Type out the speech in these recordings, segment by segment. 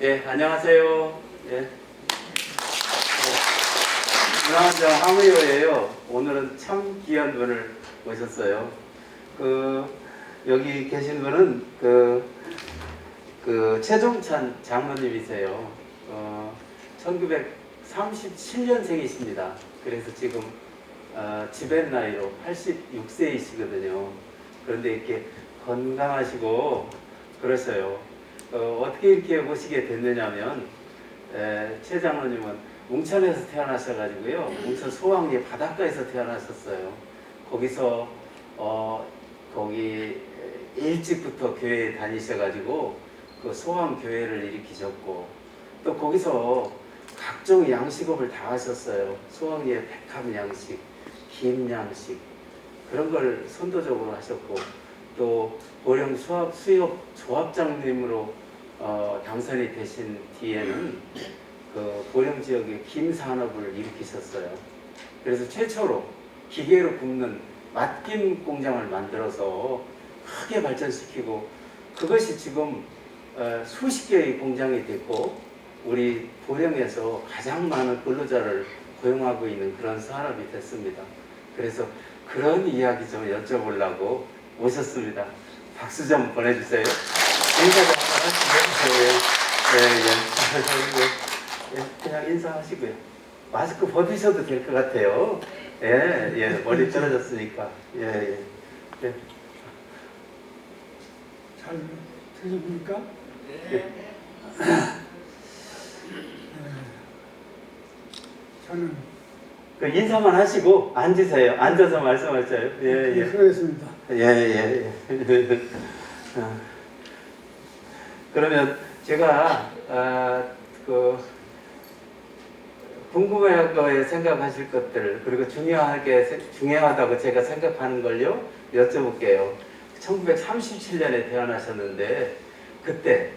예, 안녕하세요. 예. 문화원장 황의호예요. 오늘은 참 귀한 분을 모셨어요. 여기 계신 분은 최종찬 장로님이세요. 1937년생이십니다. 그래서 지금 지벤 나이로 86세이시거든요. 그런데 이렇게 건강하시고 그러셔요. 어떻게 이렇게 모시게 됐느냐면 최 장로님은 웅천에서 태어나셔가지고요. 웅천 소왕리 바닷가에서 태어나셨어요. 거기서 거기 일찍부터 교회에 다니셔가지고 그 소왕 교회를 일으키셨고 또 거기서 각종 양식업을 다 하셨어요. 소왕리의 백합 양식, 김 양식 그런 걸 선도적으로 하셨고 또 보령 수협 조합장님으로 당선이 되신 뒤에는 그 보령 지역의 김 산업을 일으키셨어요. 그래서 최초로 기계로 굽는 맛김 공장을 만들어서 크게 발전시키고 그것이 지금 수십 개의 공장이 됐고 우리 보령에서 가장 많은 근로자를 고용하고 있는 그런 산업이 됐습니다. 그래서 그런 이야기 좀 여쭤보려고 오셨습니다. 박수 좀 보내주세요. 인사 좀 해주세요. 예, 그냥 인사하시고요. 마스크 벗으셔도 될 것 같아요. 예, 머리 떨어졌으니까. 예. 잘 들립니까? 예. 저는 그 인사만 하시고 앉으세요. 앉아서 말씀하셔요. 예. 그러겠습니다. 예. 그러면 제가 궁금하게 생각하실 것들 그리고 중요하다고 제가 생각하는 걸요 여쭤볼게요. 1937년에 태어나셨는데 그때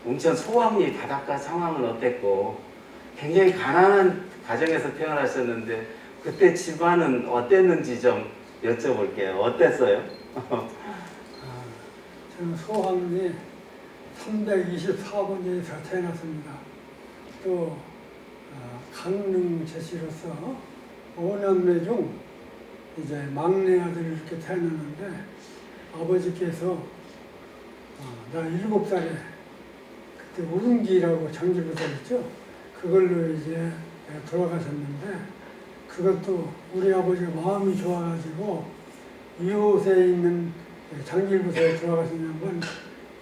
웅천 소왕리 바닷가 상황은 어땠고 굉장히 가난한 가정에서 태어나셨는데 그때 집안은 어땠는지 좀 여쭤볼게요. 어땠어요? 저는 소왕리 324번지에서 태어났습니다. 또 강릉 제시로서 5남매 중 이제 막내 아들 이렇게 태어났는데 아버지께서 나 7살에 그때 우릉기라고 장기부사 있죠. 그걸로 이제 돌아가셨는데 그것도 우리 아버지가 마음이 좋아가지고 이웃에 있는 장길부사에 돌아가신 양반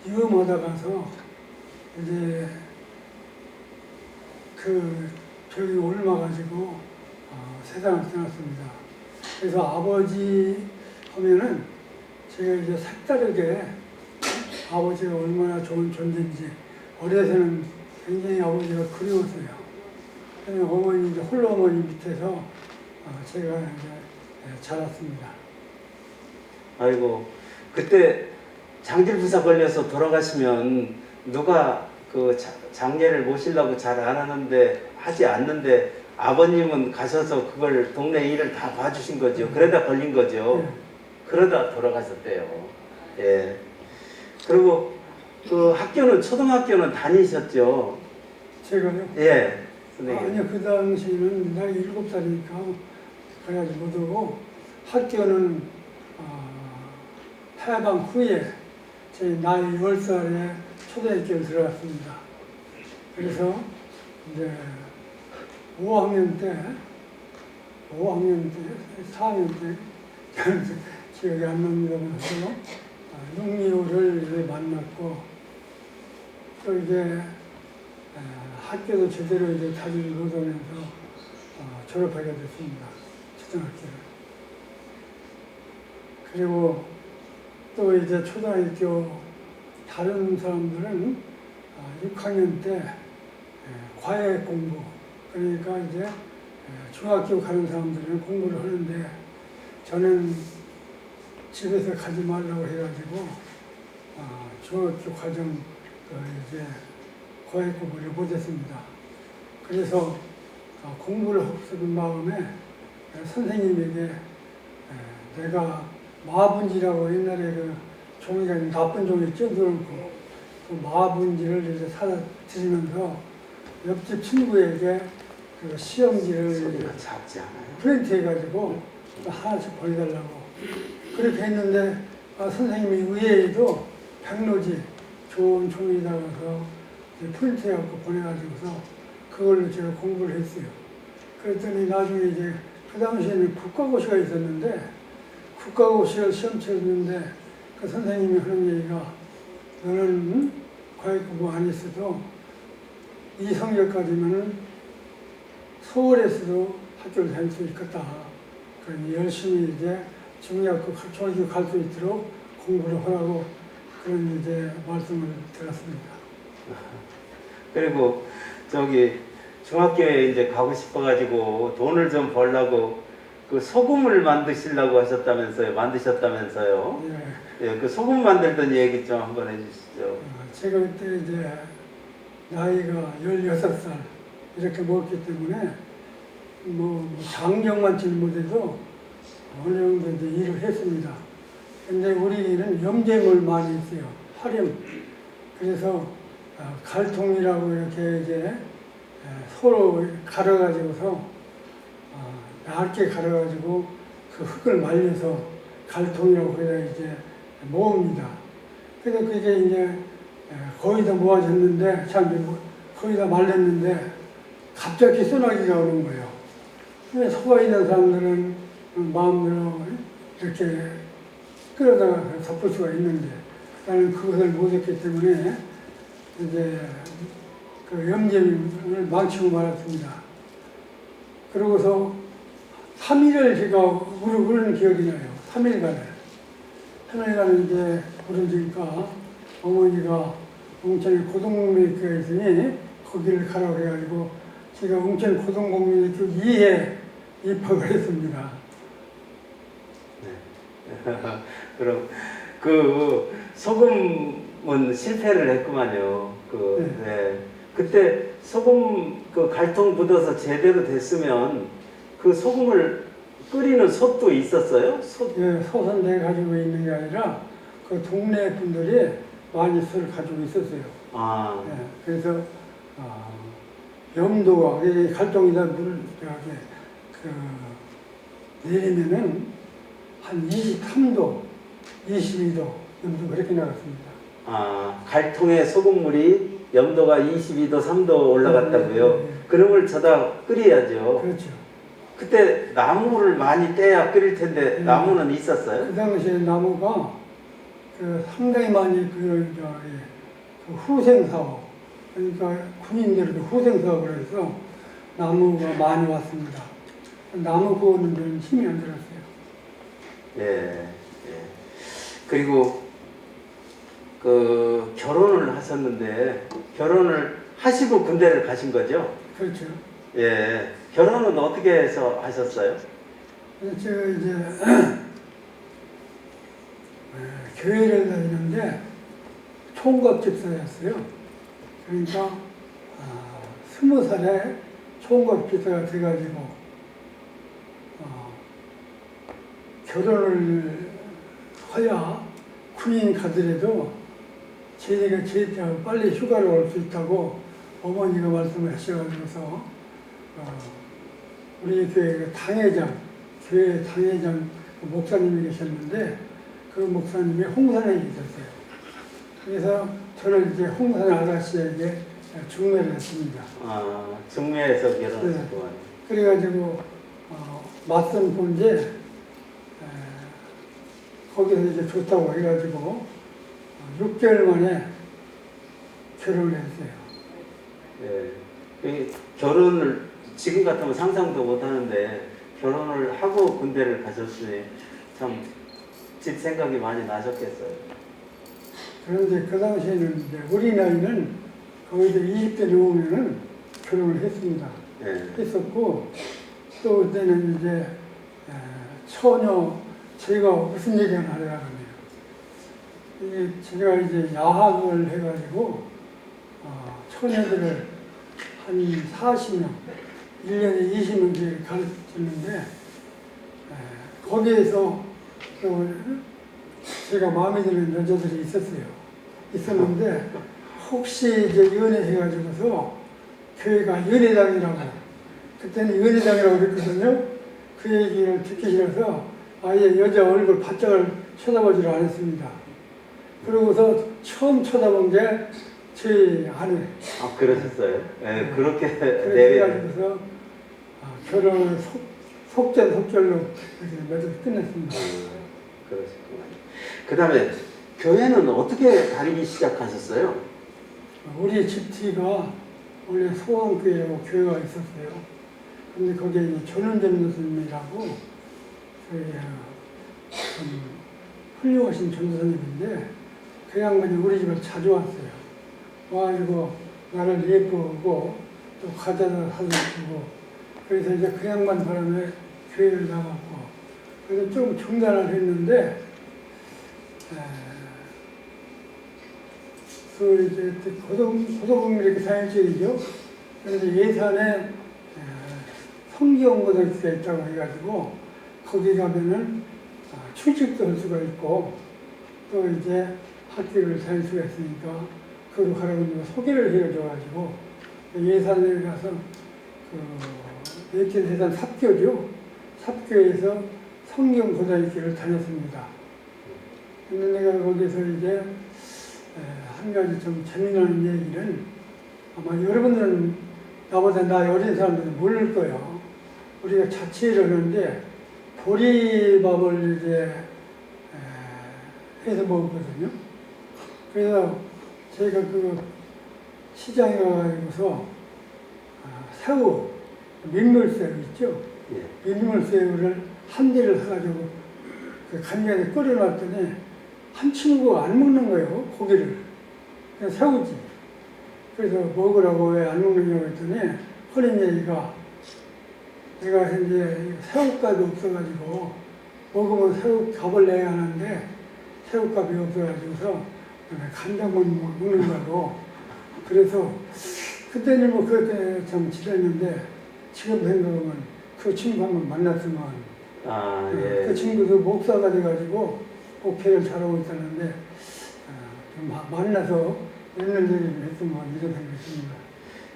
이음하다 가서 이제 그 벽이 옮아가지고 세상을 떠났습니다. 그래서 아버지 하면은 제가 이제 색다르게 아버지가 얼마나 좋은 존재인지 어려서는 굉장히 아버지가 그리웠어요. 어머니 이제 홀로 어머니 밑에서 제가 이제 자랐습니다. 아이고 그때 장질부사 걸려서 돌아가시면 누가 그 장례를 모시려고 잘 안 하지 않는데 아버님은 가셔서 그걸 동네 일을 다 봐주신 거죠. 그러다 걸린 거죠. 그러다 돌아가셨대요. 예. 그리고 그 학교는 초등학교는 다니셨죠. 제가요? 예. 선생님. 아니요, 그 당시에는 나이 7살이니까 그래야지 못하고 학교는 해방 후에 제 나이 10살에 초등학교에 들어갔습니다. 그래서 이제 5학년 때 4학년 때 기억이 안 납니다만 육리호를 만났고 또 이제 학교도 제대로 이제 다니지 못하면서 졸업하게 됐습니다. 초등학교를. 그리고 또 이제 초등학교 다른 사람들은 6학년 때 과외 공부 그러니까 이제 중학교 가는 사람들은 공부를 하는데 저는 집에서 가지 말라고 해가지고 중학교 과정 이제 과외 공부를 못했습니다. 그래서 공부를 하고 싶은 마음에 선생님에게 내가 마분지라고 옛날에 그 종이가 나쁜 종이 쪄들고 그 마분지를 이제 사다 드리면서 옆집 친구에게 그 시험지를 소리가 작지 않아요? 프린트해가지고 하나씩 보내달라고 그렇게 했는데 선생님이 의외에도 백로지 좋은 종이다가서 프린트해갖고 보내가지고서 그걸로 제가 공부를 했어요. 그랬더니 나중에 이제 그 당시에는 국가고시가 있었는데 국가고시를 시험 치렀는데 그 선생님이 하는 얘기가 너는 과외 공부 안 했어도 이 성적까지면은 서울에서도 학교를 다닐 수 있겠다. 그러니 열심히 이제 중학교 초등학교 갈 수 있도록 공부를 하라고 그런 이제 말씀을 드렸습니다. 그리고 저기 중학교에 이제 가고 싶어가지고 돈을 좀 벌려고 그 소금을 만드셨다면서요? 예. 예, 그 소금 만들던 얘기 좀 한번 해주시죠. 제가 그때 이제 나이가 16살 이렇게 먹기 때문에 뭐 장정만 치는 못해도 어느 정도 이제 일을 했습니다. 근데 우리는 염쟁을 많이 했어요. 활용. 그래서 갈통이라고 이렇게 이제 서로 갈아가지고서 얇게 갈아가지고 그 흙을 말려서 갈통이라고 거기다 이제 모읍니다. 그래서 그게 이제 거의 다 모아졌는데, 참, 거의 다 말렸는데, 갑자기 소나기가 오는 거예요. 근데 소가 있는 사람들은 마음대로 이렇게 끌어다가 덮을 수가 있는데, 나는 그것을 못했기 때문에, 이제 그 염증을 망치고 말았습니다. 그러고서 3일을 제가 울은 기억이 나요. 3일간을. 3일간을 이제 울으니까 어머니가 웅천에 고등공민학교가 있으니 거기를 가라고 해가지고 제가 웅천 고등공민학교 2에 입학을 했습니다. 네. 그럼 그 소금은 실패를 했구만요. 네. 그때 소금 그 갈통 묻어서 제대로 됐으면 그 소금을 끓이는 솥도 있었어요? 예, 솥은 내가 가지고 있는 게 아니라 그 동네 분들이 많이 솥을 가지고 있었어요. 아. 예, 그래서 염도가 갈통에다 물을 내리면은 한 23도, 22도 염도 그렇게 나갔습니다. 아, 갈통에 소금물이 염도가 22도, 3도 올라갔다고요? 네. 그럼을 저다 끓여야죠. 그렇죠. 그때 나무를 많이 떼야 끓일 텐데 네. 나무는 있었어요? 그 당시에 나무가 상당히 많이 그 후생사업, 그러니까 군인들도 후생사업을 해서 나무가 많이 왔습니다. 나무 구우는 데는 힘이 안 들었어요. 예, 예. 그리고 그 결혼을 하셨는데 결혼을 하시고 군대를 가신 거죠? 그렇죠. 예. 결혼은 어떻게 해서 하셨어요? 제가 이제 교회를 다니는데 총각 집사였어요. 그러니까 20살에 총각 집사가 돼가지고 결혼을 해야 군인 가더라도 제가 빨리 휴가를 올 수 있다고 어머니가 말씀을 하셔가지고서 우리 교회 교회 당회장 목사님이 계셨는데 그 목사님이 홍산에 계셨어요. 그래서 저는 이제 홍산 아가씨에게 중매를 했습니다. 아, 중매에서 결혼하셨구만. 네. 그래가지고 맞선 본제 거기서 이제 좋다고 해가지고 6개월 만에 결혼을 했어요. 예. 그 결혼을 지금 같으면 상상도 못 하는데 결혼을 하고 군대를 가셨으니 참 집 생각이 많이 나셨겠어요. 그런데 그 당시에는 이제 우리 나이는 거의 20대 넘으면은 결혼을 했습니다. 예. 했었고 또 그때는 이제 처녀 제가 무슨 얘기를 하려고 하네요. 제가 이제 야학을 해가지고 처녀들을 한 40명, 1년에 20명씩 가르쳤는데 거기에서 또 제가 마음에 드는 여자들이 있었는데 혹시 이제 연애해가지고서 교회가 연애당이라고 그때는 연애당이라고 그랬거든요. 그 얘기를 듣기 싫어서 아예 여자 얼굴 바짝을 쳐다보지를 않았습니다. 그러고서 처음 쳐다본 게 저희 아내. 아, 그러셨어요? 네, 그렇게 그래가지고서 결혼을 속전속결로 이렇게 맺어 끝냈습니다. 그러셨구나. 그 다음에 교회는 어떻게 다니기 시작하셨어요? 우리 집티가 원래 소원교회라고 교회가 있었어요. 근데 거기에 이제 전원전 교수님이라고 좀 훌륭하신 전도사님인데 그 양반이 우리 집에 자주 왔어요. 와가지고 나를 예쁘고 또 과자도 사다 주고 그래서 이제 그 양반 바람에 교회를 나갔고 그래서 좀 중단을 했는데 그 이제 고등학교 이렇게 다닐적이죠. 그래서 예산에 성경고등학교가 있다고 해가지고 거기 가면은 출직도 할 수가 있고 또 이제 학교를 다닐 수가 있으니까 그걸 가라고 소개를 해줘가지고 예산에 가서 그 예산 삽교죠. 삽교에서 성경고등학교를 다녔습니다. 근데 내가 거기서 이제 한 가지 좀 재미나는 얘기는 아마 여러분들은 나보다 나이 어린 사람들은 모를 거예요. 우리가 자취를 하는데 보리밥을 이제 해서 먹었거든요. 그래서 제가 그 시장에 가가지고서 새우, 민물새우 있죠? 예. 민물새우를 한 대를 사가지고 그 간장에 끓여놨더니 한 친구가 안 먹는 거예요, 고기를. 그냥 새우지. 그래서 먹으라고 왜 안 먹느냐고 했더니 허린 얘기가 내가 이제 새우값이 없어가지고 먹으면 새우값을 내야 하는데 새우값이 없어가지고서 간장만 먹는 거고 그래서 그때는 뭐 그때 참 지냈는데 지금 생각하면 그 친구 한번 만났으면 그 친구도 목사가 돼가지고 목회를 잘하고 있다는데 좀 만나서 옛날 얘기를 했으면 이런 생각이 듭니다.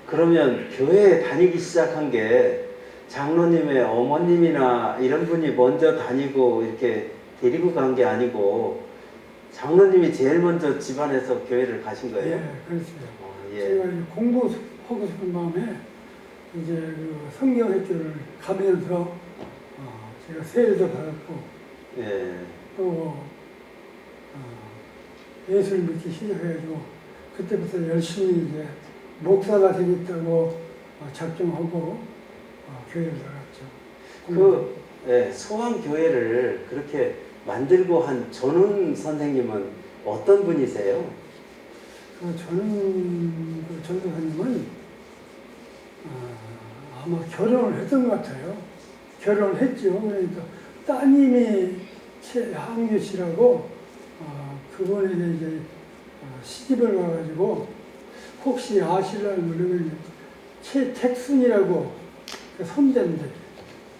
그러면 교회에 다니기 시작한 게 장로님의 어머님이나 이런 분이 먼저 다니고 이렇게 데리고 간 게 아니고 장로님이 제일 먼저 집안에서 교회를 가신 거예요? 예, 그렇습니다. 예. 제가 이제 공부하고 싶은 마음에 이제 그 성경학교를 가면서 제가 세례도 받았고 예. 또 예수를 믿기 시작해가지고 그때부터 열심히 이제 목사가 되겠다고 작정하고 교회를 나갔죠. 소왕교회를 그렇게 만들고 한 전훈 선생님은 어떤 분이세요? 저는 그 전도사님은 아마 결혼을 했던 것 같아요. 결혼을 했죠. 그러니까 따님이 최항규 씨라고 그분에게 이제 시집을 가가지고 혹시 아실라는 모르겠는데 최택순이라고 그 선대인데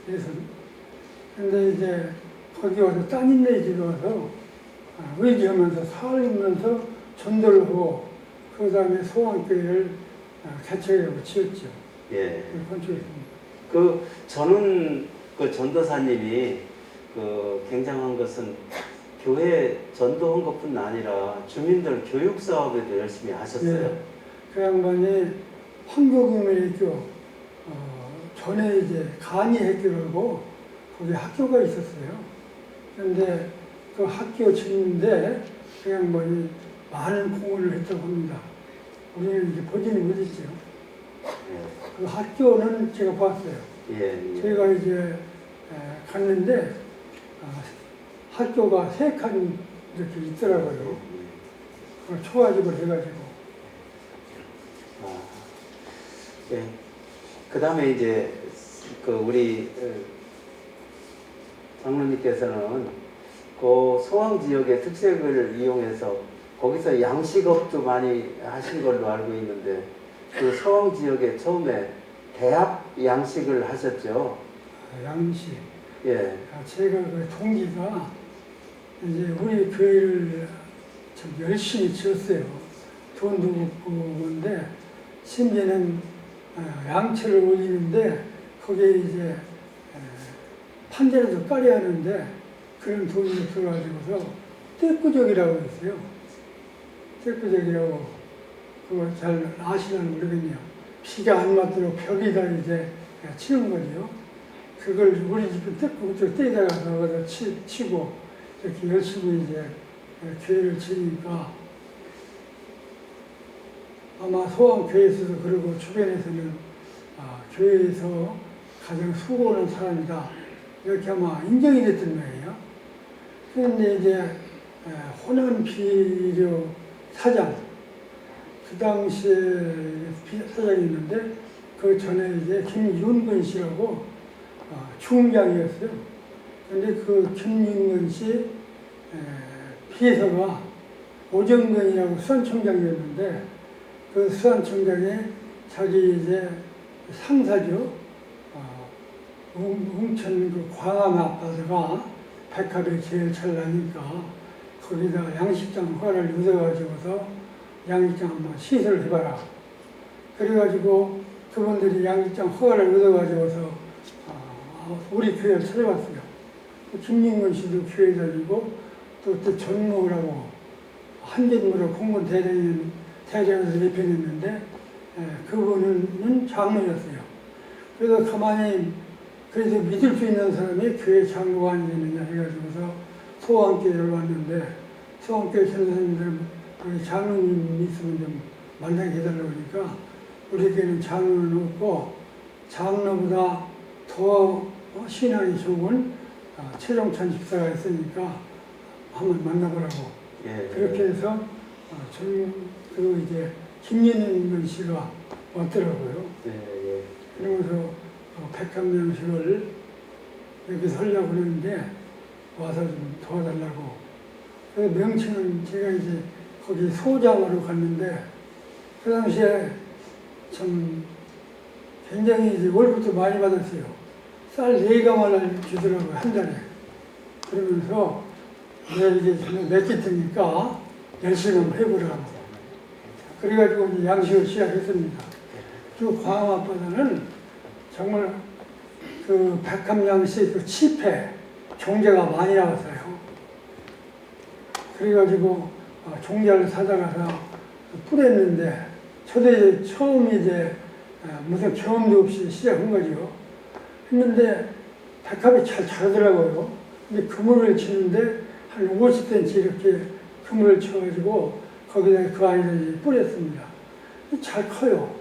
그래서 근데 이제 거기 와서 따님네 집에 와서 의지하면서 살면서 전도를 하고 그 다음에 소왕교회를 개척하고 지었죠. 예. 건축했습니다. 그 전훈 그 전도사님이 그 굉장한 것은 교회 전도한 것뿐 아니라 주민들 교육 사업에도 열심히 하셨어요. 네. 그 양반이 황교국민학교 전에 이제 간이학교라고 거기 학교가 있었어요. 그런데 그 학교 짓는데 그 양반이 많은 공헌을 했다고 합니다. 우리는 이제 보지는 못했죠. 그 학교는 제가 봤어요. 예. 저희가 이제 갔는데 학교가 3칸 이렇게 있더라고요. 그걸 초가집을 해가지고. 예. 그 다음에 이제 그 우리 장로님께서는 그 소왕 지역의 특색을 이용해서 거기서 양식업도 많이 하신 걸로 알고 있는데 그 소왕 지역에 처음에 대합 양식을 하셨죠. 양식. 예. 제가 그 동기가 이제 우리 교회를 참 열심히 지었어요. 돈도 없고 건데 심지어는 양채를 올리는데 거기에 이제 판대라도 깔아야 하는데 그런 돈이 없어가지고서 떼꾸적이라고 했어요. 떼꾸적이라고 그거 잘 아시나 모르겠네요. 피가 안 맞도록 벽에다 이제 치는 거죠. 그걸 우리 집에 떼꾸적 떼다가 거기다 치고 이렇게 열심히 이제 교회를 지니까 아마 소원교회에서도 그러고 주변에서는 교회에서 가장 수고하는 사람이다 이렇게 아마 인정이 됐던 거예요. 그런데 이제 호남비료 사장 그 당시에 사장이 있는데 그 전에 이제 김윤근 씨라고 중장이었어요. 그런데 그 김윤근 씨 비서가 오정근이라고 수산청장이었는데 그 수산청장이 자기 이제 상사죠. 웅천 그 광암 아파트가 백합이 제일 잘 나니까 거기다 양식장 허가를 얻어가지고서 양식장 한번 시설을 해봐라. 그래가지고 그분들이 양식장 허가를 얻어가지고서 우리 교회를 찾아왔어요. 김민근 씨도 교회 다니고 또 전무라고 한진무로 공무원 대장에서 예편했는데 그분은 장로였어요. 그래서 가만히 그래서 믿을 수 있는 사람이 교회 장로가 아니겠느냐 해가지고서 소원교회를 왔는데 소원교회 선생님들은 우리 장로님 있으면 좀 만나게 해달라고 하니까 우리 교회는 장로는 없고 장로보다 더 신앙이 좋은 최종찬 집사가 있으니까 한번 만나보라고. 예. 그렇게 해서 그 이제 김윤근 씨가 왔더라고요. 예, 예. 그러면서 백합명식을 여기서 하려고 그러는데 와서 좀 도와달라고. 그래서 명칭은 제가 이제 거기 소장으로 갔는데 그 당시에 참 굉장히 이제 월급도 많이 받았어요. 쌀 4가마를 주더라고요, 한 달에. 그러면서 내가 이제 몇 개 테니까 열심히 한번 해보라고. 그래가지고 이제 양식을 시작했습니다. 그 광암 앞바다는 정말 그 백합양식 그 칩에 종자가 많이 나왔어요. 그래가지고 종자를 사다가서 뿌렸는데 저도 처음 이제 무슨 경험도 없이 시작한 거죠. 했는데 백합이 잘 자라더라고요. 근데 그물을 치는데 한 50cm 이렇게 그물을 쳐가지고 거기다 그 안에서 뿌렸습니다. 잘 커요.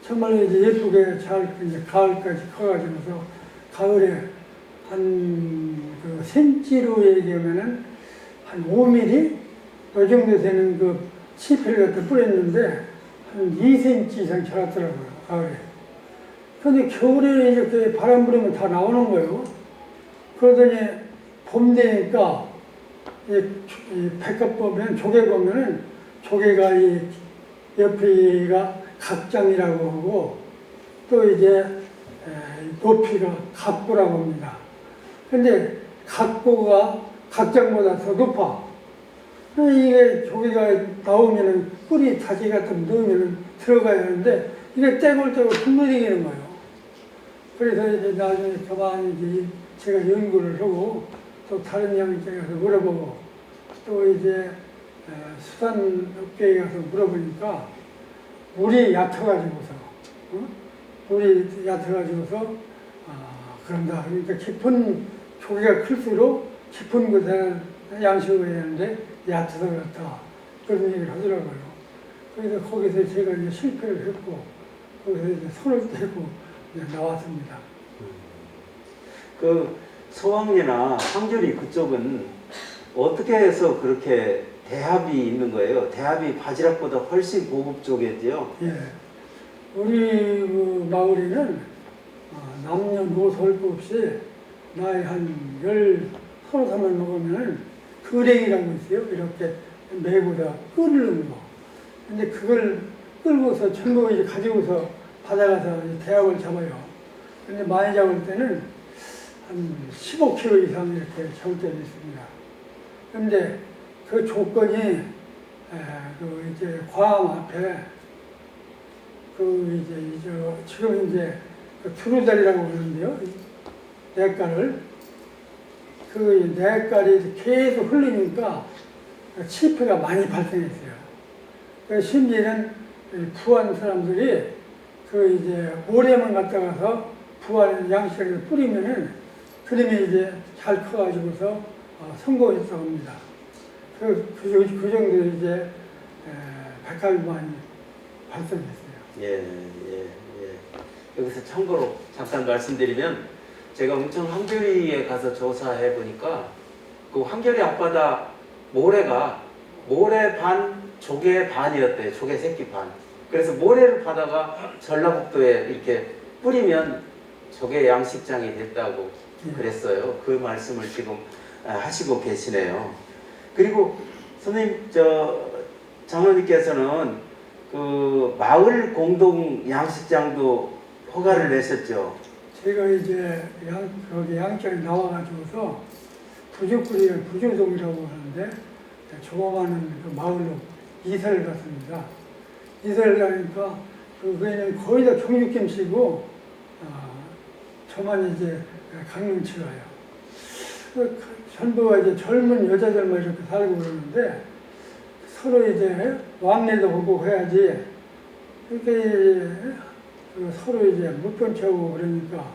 정말 이제 예쁘게 잘 이제 가을까지 커가지고서 가을에 한그 센치로 얘기하면은 한 5mm 이 정도 되는 그 치패를 갖다 뿌렸는데 한 2cm 이상 자랐더라고요, 가을에. 근데 겨울에 이렇게 바람 불으면 다 나오는 거예요. 그러더니 봄 되니까 이 백합 보면 조개 보면은 조개가 이 옆에가 각장이라고 하고 또 이제 높이가 각고라고 합니다. 근데 각고가 각장보다 더 높아. 이게 조개가 나오면은 뿌리 다시 같은 넣으면은 들어가야 하는데 이게 떼굴떼굴 둥글리는 거예요. 그래서 이제 나중에 가만히 이제 제가 연구를 하고 또 다른 양육장에 가서 물어보고 또 이제 수산업계에 가서 물어보니까 물이 얕아가지고서 물이 얕아가지고서 그런다. 그러니까 깊은 조개가 클수록 깊은 곳에 양식을 해야 하는데 얕아서 그렇다. 그런 얘기를 하더라고요. 그래서 거기서 제가 이제 실패를 했고 거기서 이제 손을 떼고 이제 나왔습니다. 그 소왕리나 황교리 그쪽은 어떻게 해서 그렇게 대합이 있는 거예요? 대합이 바지락보다 훨씬 고급 쪽이지요? 예. 우리 그 마을에는 남녀노소 할 것 없이 나이 한 13살 먹으면 그랭이라고 있어요. 이렇게 매고다 끓는 거. 근데 그걸 끌고서 전부 이제 가지고서 바다가서 대합을 잡아요. 근데 많이 잡을 때는 한 15kg 이상 이렇게 잡을 때도 있습니다. 근데 그 조건이 그 이제 과암 앞에 그 이제 지금 이제 그 두루다리라고 그러는데요. 냇가를 그 냇가리 계속 흘리니까 치폐가 많이 발생했어요. 그래서 심지어는 부안 사람들이 그 이제 모래만 갖다 가서 부안 양식을 뿌리면은 그림이 이제 잘 커가지고서 성공했다고 합니다. 그 정도 이제 백합이 발생했어요. 예. 여기서 참고로 잠깐 말씀드리면 제가 온천 황교리에 가서 조사해 보니까 그 황교리 앞바다 모래가 모래 반, 조개 반이었대요. 조개 새끼 반. 그래서 모래를 받아가 전라북도에 이렇게 뿌리면 조개 양식장이 됐다고 그랬어요. 그 말씀을 지금 하시고 계시네요. 그리고 선생님, 장로님께서는 그 마을 공동 양식장도 허가를 내셨죠. 제가 이제 거기 양장에 나와가지고서 부주동이라고 하는데 조그마한 그 마을로 이사를 갔습니다. 이사를 가니까 거기는 거의 다 경육김씨고 저만 이제 강릉치가요. 전부가 이제 젊은 여자들만 이렇게 살고 그러는데 서로 이제 왕래도 하고 해야지 이렇게 서로 이제 묵변치하고 그러니까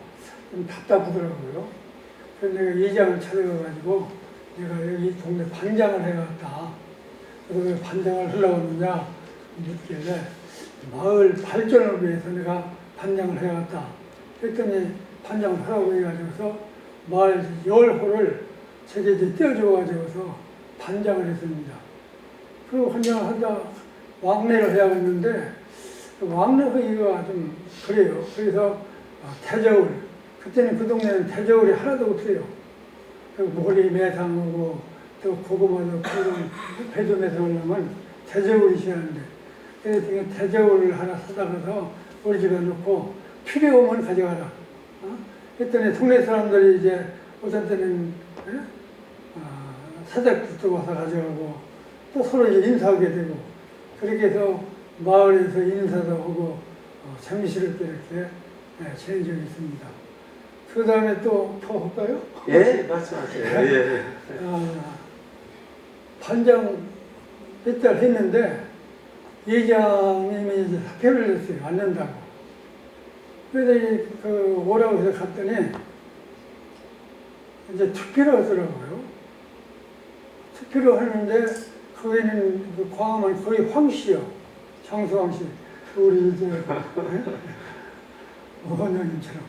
좀 답답하더라고요. 그래서 내가 이장을 찾아가가지고 내가 여기 동네 반장을 해갔다. 그래서 왜 반장을 하려고 하느냐 묻길래 마을 발전을 위해서 내가 반장을 해갔다. 그랬더니 반장을 하라고 해가지고서 마을 10호를 제게 이제 떼어줘가지고서 반장을 했습니다. 그리고 반장을 하다 왕래를 해야겠는데 왕래하기가 좀 그래요. 그래서 대저울, 그때는 그 동네는 대저울이 하나도 없어요. 모리 매상하고 또 고구마도 배도 매상하려면 대저울이 시하는데 그래서 대저울을 하나 사다가서 우리 집에 놓고 필요하면 가져가라. 그랬더니 동네 사람들이 이제 어떤 때는 사장국도 와서 가져가고 또 서로 이제 인사하게 되고 그렇게 해서 마을에서 인사도 하고 재미스럽게 이렇게 지낸 적이 있습니다. 그 다음에 또 할까요? 예, 말씀하세요. 예. 반장 몇 달 했는데 이장님이 이제 사표를 냈어요. 안 낸다고. 그래서 그 오라고 해서 갔더니 이제 투표를 하더라고요. 투표를 하는데 거기는 그 광화문 거의 황씨요. 장수황 씨. 우리 이제 어머님처럼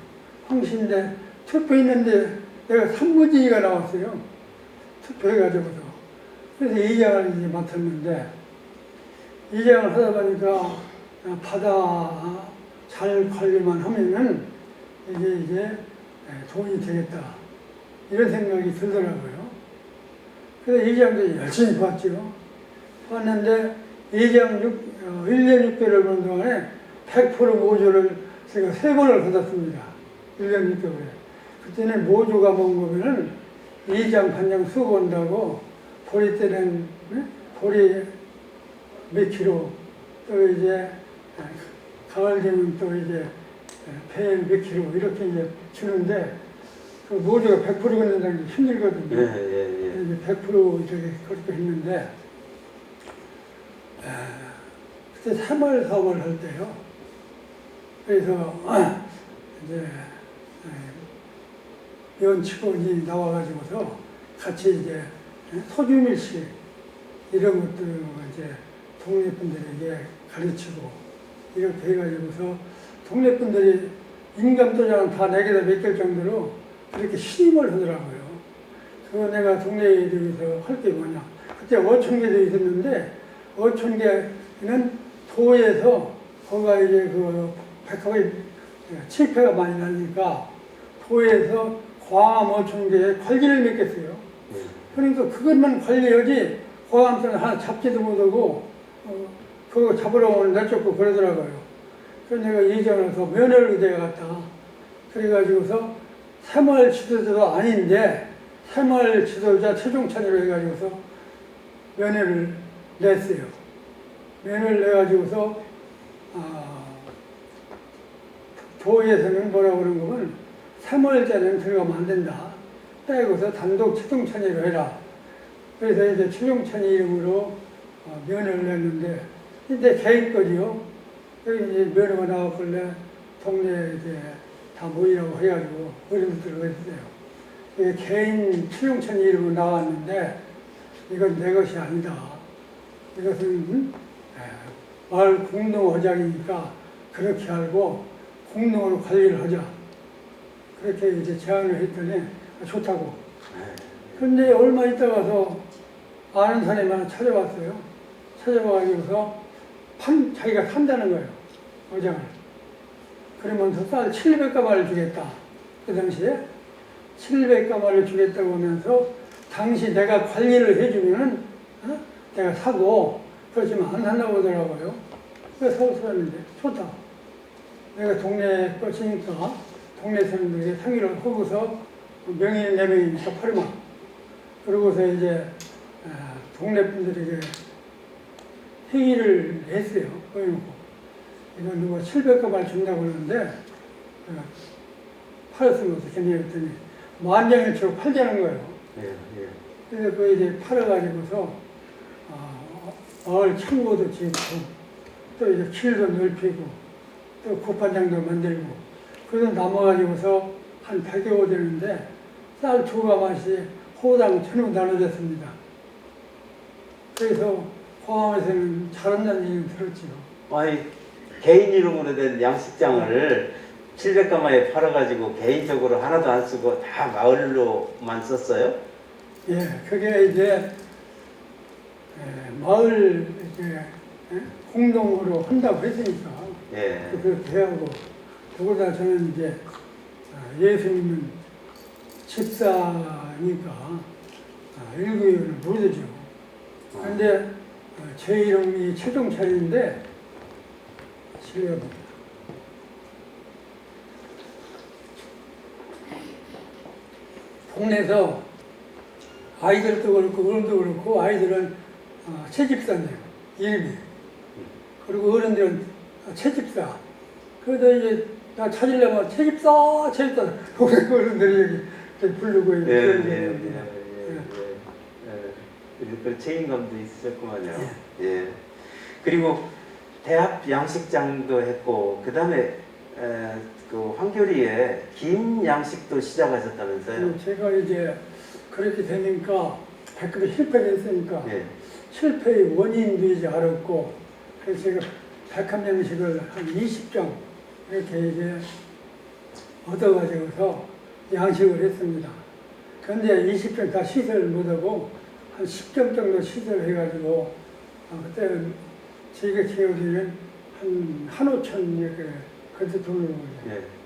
황씨인데 투표했는데 내가 3분지가 나왔어요. 투표해가지고서. 그래서 이장을 이제 맡았는데 이장을 하다 보니까 바다 잘 관리만 하면은 이게 돈이 되겠다. 이런 생각이 들더라고요. 그래서 이장도 열심히 봤죠. 봤는데 이장 1년 6개월 보는 동안에 100% 모조를 제가 3번을 받았습니다. 1년 6개월에. 그때는 모조가 뭔 거면은 이장 반장 수고 온다고 보리 때는 보리 몇 킬로 또 이제 가을 되면 또 이제 배 몇 킬로 이렇게 이제 주는데 그 모두가 100% 걷는다는 게 힘들거든요. 이제 100% 이렇게 그렇게 했는데 그때 새마을 사업을 할 때요. 그래서 이제 연직원이 나와가지고서 같이 이제 소주밀식 이런 것들 이제 동네 분들에게 가르치고 이렇게 해가지고서 동네 분들이 인감도장을 다 내게다 맡길 정도로 그렇게 신임을 하더라고요. 그거 내가 동네에 대해서 할 게 뭐냐. 그때 5,000개도 있었는데 5,000개는 도에서 거기가 이제 그 백합이 칠패가 많이 나니까 도에서 광암 5,000개에 관리를 맡겼어요. 그러니까 그것만 관리하지 광암선 하나 잡지도 못하고 그거 잡으러 오면 내쫓고 그러더라고요. 그래서 내가 이전해서 면회를 그대 갔다. 그래가지고서 새마을 지도자도 아닌데 새마을 지도자 최종 찬의로 해가지고서 면회를 냈어요. 면을 내가지고서 도에서는 뭐라고 그러는 거면 3월째는 들어가면 안 된다. 빼고서 단독 최종찬이로 해라. 그래서 이제 최종찬이 이름으로 면을 냈는데, 이제 개인 거지요. 여기 이제 면허가 나왔길래 동네 이제 다 모이라고 해가지고 어른들을 했어요. 이게 개인 최종찬이 이름으로 나왔는데, 이건 내 것이 아니다. 이것은 마을 공동회장이니까 그렇게 알고 공동으로 관리를 하자. 그렇게 이제 제안을 했더니 좋다고. 근데 얼마 있다가서 아는 사람이 하나 찾아왔어요. 찾아와가지고서 자기가 산다는 거예요. 어장을. 그러면서 쌀 700가마를 주겠다. 그 당시에 700가마를 주겠다고 하면서 당시 내가 관리를 해주면은 내가 사고, 그렇지만 안 산다고 하더라고요. 그래서 사고 살았는데 좋다. 내가 동네 것이니까 동네 사람들에게 상의를 하고서 명인 4명이니까 팔마. 그러고서 이제 동네 분들에게 회의를 했어요. 거해놓고 이건 누가 700가마를 준다고 그러는데 팔았으면 어떻겠냐 했더니 만장일치로 팔자는 거예요. 그래서 그 이제 팔아가지고서 마을 창고도 짓고 또 이제 길도 넓히고 또 구판장도 만들고 그래서 남아가지고서 한 100여 되는데 쌀 2가마씩 호당 1,000원 나눠졌습니다. 그래서 포항에서는 잘한다는 얘기를 들었지요. 아니, 개인 이름으로 된 양식장을 700가마에 팔아가지고 개인적으로 하나도 안 쓰고 다 마을로만 썼어요? 예, 그게 이제 마을 이제 공동으로 한다고 했으니까 그렇게 하고 더구나 저는 이제 예수님은 집사니까 일구이를 모르죠. 그런데 제 이름이 최종찬인데 실례합니다. 동네에서 아이들도 그렇고 어른도 그렇고 아이들은 채집사네요. 이름이. 그리고 어른들은 채집사. 그래서 이제 나 찾으려면 채집사, 채집사. 동네 어른들이 이렇게 부르고 그 책임감도 있으셨구만요. 그리고 대합 양식장도 했고 그 다음에 그 황교리에 김 양식도 시작하셨다면서요? 제가 이제 그렇게 되니까 백급이 실패했으니까 실패의 원인도 이제 알았고 그래서 제가 백합 양식을 한 20장 이렇게 이제 얻어가지고서 양식을 했습니다. 그런데 20장 다 시설을 못하고 한 10점 정도 시설해가지고 그때 저희가 기억에는 한 5천 이렇게 그때 돈으로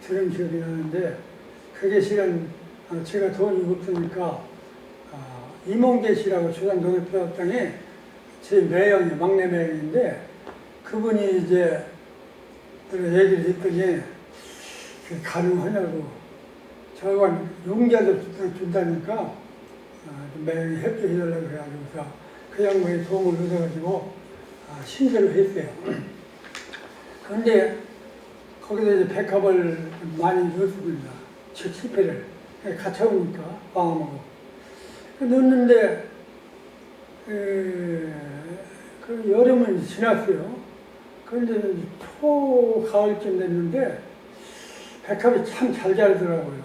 들은 기억이 나는데 그게 실은 제가 돈이 없으니까 이몽계 씨라고 조선 농협사업장에 제 매형이 막내 매형인데 그분이 이제 얘기를 했더니 가능하냐고 저건 용자도 준다니까 매형이 협조해달라고 해가지고서 그 양반이 도움을 얻어가지고 신설을 했어요. 그런데 거기서 이제 백합을 많이 넣었습니다. 즉 실패를 갇혀오니까 방황하고 넣었는데 그 여름은 지났어요. 그런데 초 가을쯤 됐는데 백합이 참 잘 자라더라고요.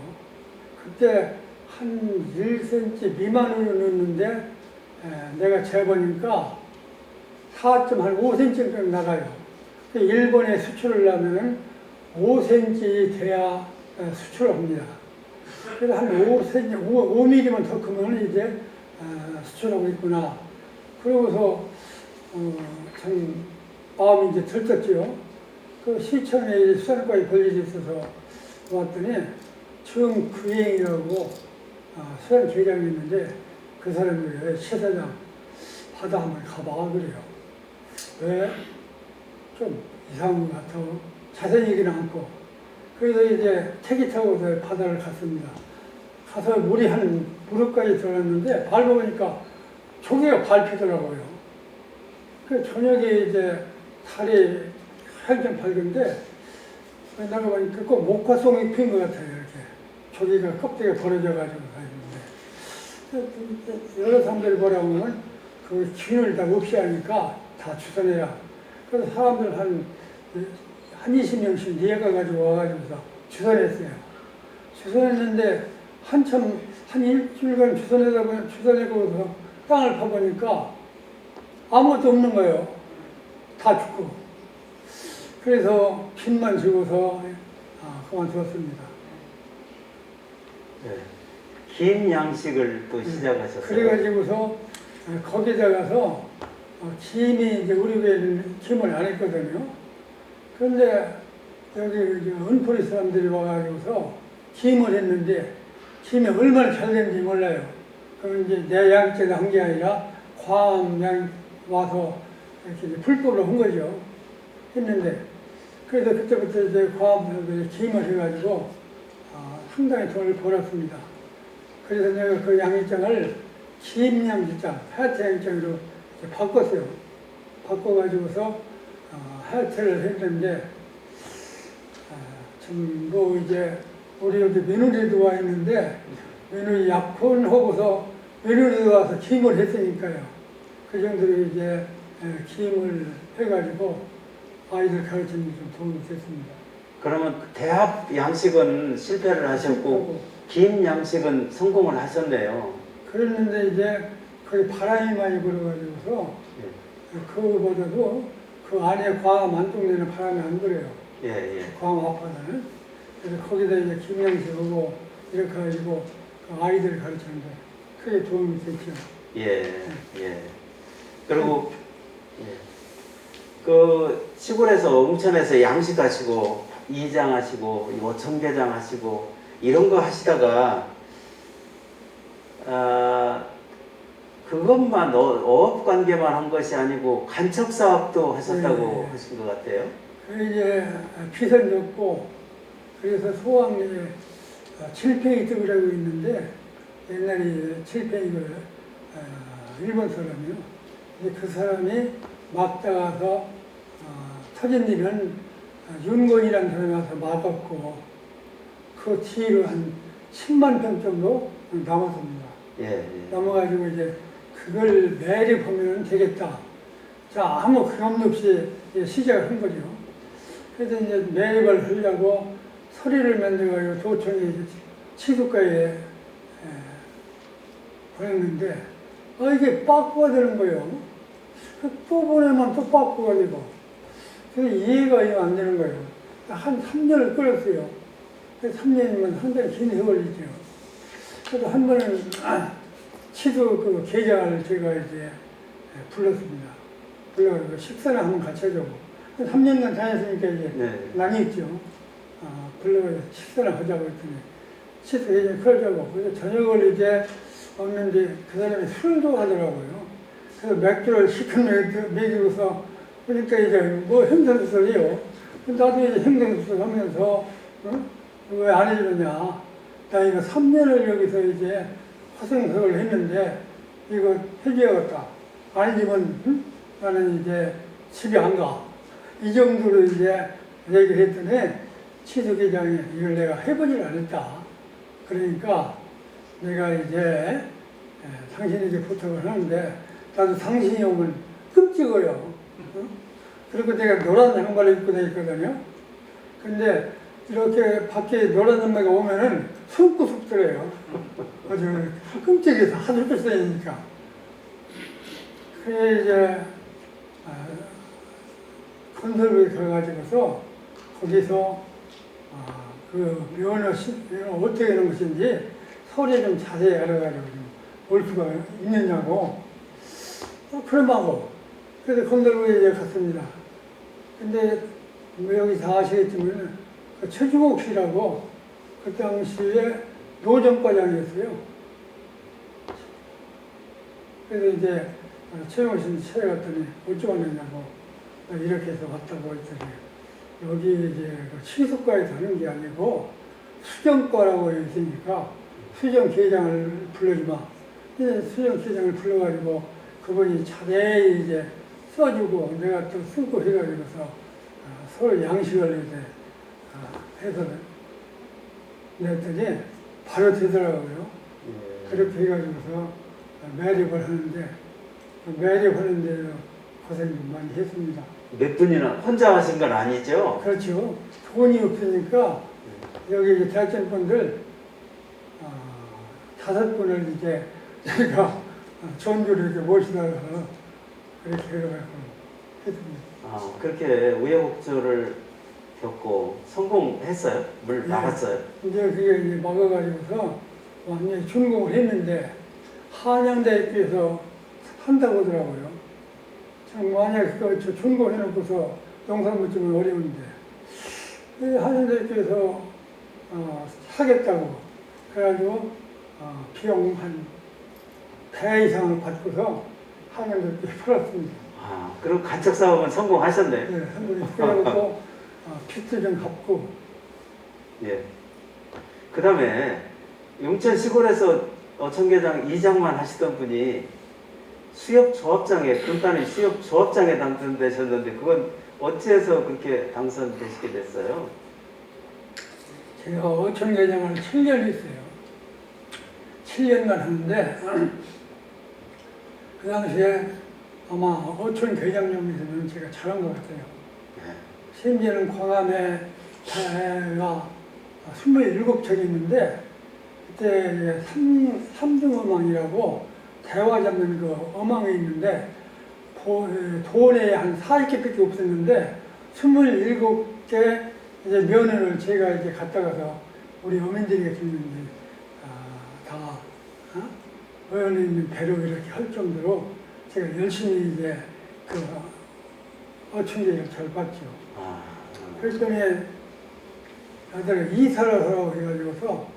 그때 한 1cm 미만으로 넣었는데 내가 재보니까 4.5cm 정도 나가요. 일본에 수출을 하면은 5cm 돼야 수출을 합니다. 그래서 한 5cm, 5mm만 더 크면 이제 수출하고 있구나. 그러고서 참 마음이 이제 들떴죠. 그 시청에 수산과에 권리이 있어서 왔더니 처음 구행이라고 수산 계장이 있는데 그 사람이 최사장 바다 한번 가봐 그래요. 왜? 좀 이상한 것 같아요. 자세히 얘기는 않고. 그래서 이제 택이 타고 바다를 갔습니다. 가서 물이 한 무릎까지 들어갔는데 밟아보니까 조개가 밟히더라고요. 그 저녁에 이제 달이 한참 밝은데 내가 보니까 꼭 목화송이 핀 것 같아요. 이렇게 조기가 껍데기가 벌어져가지고 다니는데 여러 사람들이 뭐라고 하면 그 균을 다 없이 하니까 다 주선해라. 그래서 사람들 한 20명씩 내가가지고 와가지고서 주선했어요. 주선했는데 한참 한 일주일간 주선해보고서 땅을 파보니까 아무것도 없는 거예요. 다 죽고. 그래서 빚만 지고서 그만두었습니다. 네. 김 양식을 또 시작하셨어요. 그래가지고서 거기다가서 김이 이제 우리 교회는 김을 안 했거든요. 그런데 여기 은포리 사람들이 와가지고서 김을 했는데 김이 얼마나 잘 되는지 몰라요. 그럼 이제 내 양쪽에 한 게 아니라 과양 와서 이렇게 이제 불법으로 한 거죠. 했는데 그래서 그때부터 이제 과학사람들이 김을 해가지고 상당히 돈을 벌었습니다. 그래서 내가 그 양육장을 김양육장, 하얗게 양육장으로 바꿨어요. 바꿔가지고서 하얗게를 했는데 뭐 이제 우리 여기 며느리도 와 있는데 며느리 약혼하고서 며느리도 와서 김을 했으니까요. 그 정도로 이제 김을 해가지고 아이들 가르치는 데 좀 도움이 됐습니다. 그러면 대합 양식은 실패를 하셨고 김 양식은 성공을 하셨네요. 그랬는데 이제 거기 바람이 많이 불어가지고서 그거보다도 그 안에 과암 안쪽내는 바람이 안 불어요. 예, 예. 과암 앞바다는. 그래서 거기다 이제 김양식하고 이렇게 가지고 그 아이들을 가르치는데 크게 도움이 됐죠. 예, 예. 그리고 그 시골에서 웅천에서 양식하시고 이장하시고 뭐 청계장 하시고 이런 거 하시다가 그것만 어업 관계만 한 것이 아니고 간척 사업도 하셨다고 하신 것 같아요. 그 이제 피선 줬고 그래서 소왕리에 칠팽이 떡이라고 있는데 옛날에 칠팽이가 일본 사람이요. 그 사람이 막다가서 터진 일은 윤건이라는 사람이 와서 막았고 그 뒤로 한 10만 평 정도 남았습니다. 예, 예. 남아가지고 이제 그걸 매립하면 되겠다. 자, 아무 그럼 없이 시작을 한 거죠. 그래서 이제 매립을 하려고 서리를 만들어가지고 도청에 치수가에 보냈는데 이게 빠꾸가 되는 거예요. 또 보내면 또 빠꾸가 되고 그래서 이해가 안 되는 거예요. 한 3년을 끌었어요. 3년이면 상당히 긴 세월이죠. 그래서 한 번은 치수 그 계장을 제가 이제 불렀습니다. 불러가지고 식사를 한번 같이 하자고. 3년간 다녔으니까 이제 낭이 있죠. 불러가지고 식사를 하자고 했더니 치수 계장 그러자고. 그래서 저녁을 이제 먹는데 그 사람이 술도 하더라고요. 그래서 맥주를 시큰 먹이고서 그러니까 이제 뭐 행정수설이요. 나도 이제 행정수설 하면서 왜 안 해주느냐. 나 이거 3년을 여기서 이제 화생석을 했는데 이거 해줘야겠다. 아니면 나는 이제 집에 안 가. 이 정도로 이제 얘기를 했더니 치수계장이 이걸 내가 해보질 않았다. 그러니까 내가 이제 당신에게 부탁을 하는데 나도 당신이 오면 끔찍어요. 그리고 내가 노란 양말을 입고 다녔거든요. 근데 이렇게 밖에 노란 양말이 오면은 숨고 속더래요. 아주 끔찍해서 하늘 불쌍이니까. 그래 이제 건설부에 들어가지고서 거기서 그 면허 어떻게 하는 것인지 소리 좀 자세히 알아가지고 올 수가 있느냐고. 그러마고 그래서 건설부에 이제 갔습니다. 근데 뭐 여기 다 아시겠지만 그 최주국 씨라고 그 당시에 노정과장이었어요. 그래서 이제 최주국 씨는 찾아갔더니 어쩌고 왔느냐고 이렇게 해서 왔다고 했더니 여기 이제 그 취소과에 가는 게 아니고 수정과라고 있으니까 수정계장을 불러주마. 수정계장을 불러가지고 그분이 자세히 이제 써주고 내가 또 쓰고 해가지고서 서로 양식을 이제 해서 냈더니 바로 되더라고요. 예. 그렇게 해가지고서 매립을 하는데 매립하는 데로 고생 많이 했습니다. 몇 분이나 혼자 하신 건 아니죠? 그렇죠. 돈이 없으니까 여기 이제 대학생 분들 5분을 이제 저희가 전주로 이렇게 모시다가 그렇게 해가지고 했습니다. 아, 그렇게 우여곡절을 겪고 성공했어요? 물 네. 막았어요? 이제 그게 이제 막아가지고서 완전히 준공을 했는데 한양대학교에서 한다고 하더라고요. 참 만약에 그거 준공을 해놓고서 농사못 지면 어려운데 한양대학교에서 하겠다고 그래가지고 비용 한 100 이상을 받고서 한양대학교에 팔았습니다. 아, 그리고 간척 사업은 성공하셨네. 네, 한번에 그래갖고 빚도 좀 갚고. 예. 그 다음에 용천 시골에서 어촌계장 이장만 하시던 분이 수협조합장에, 금단의 수협조합장에 당선되셨는데 그건 어찌해서 그렇게 당선되시게 됐어요? 제가 어촌계장을 7년 했어요. 7년간 하는데 그 당시에 아마 어촌계장님에서는 제가 잘한 것 같아요. 네. 심지어는 광안에 배가 27척이 있는데 그때 삼등어망이라고 대화 잡는 그 어망이 있는데 돈에 한 40개밖에 없었는데 27개 이제 면을 제가 이제 갖다가서 우리 어민들이 있는데 다 어연에 있는 배로 이렇게 할 정도로 제가 열심히 이제 그 어촌계를 잘 봤죠. 그랬더니 다들 이사를 하라고 해가지고서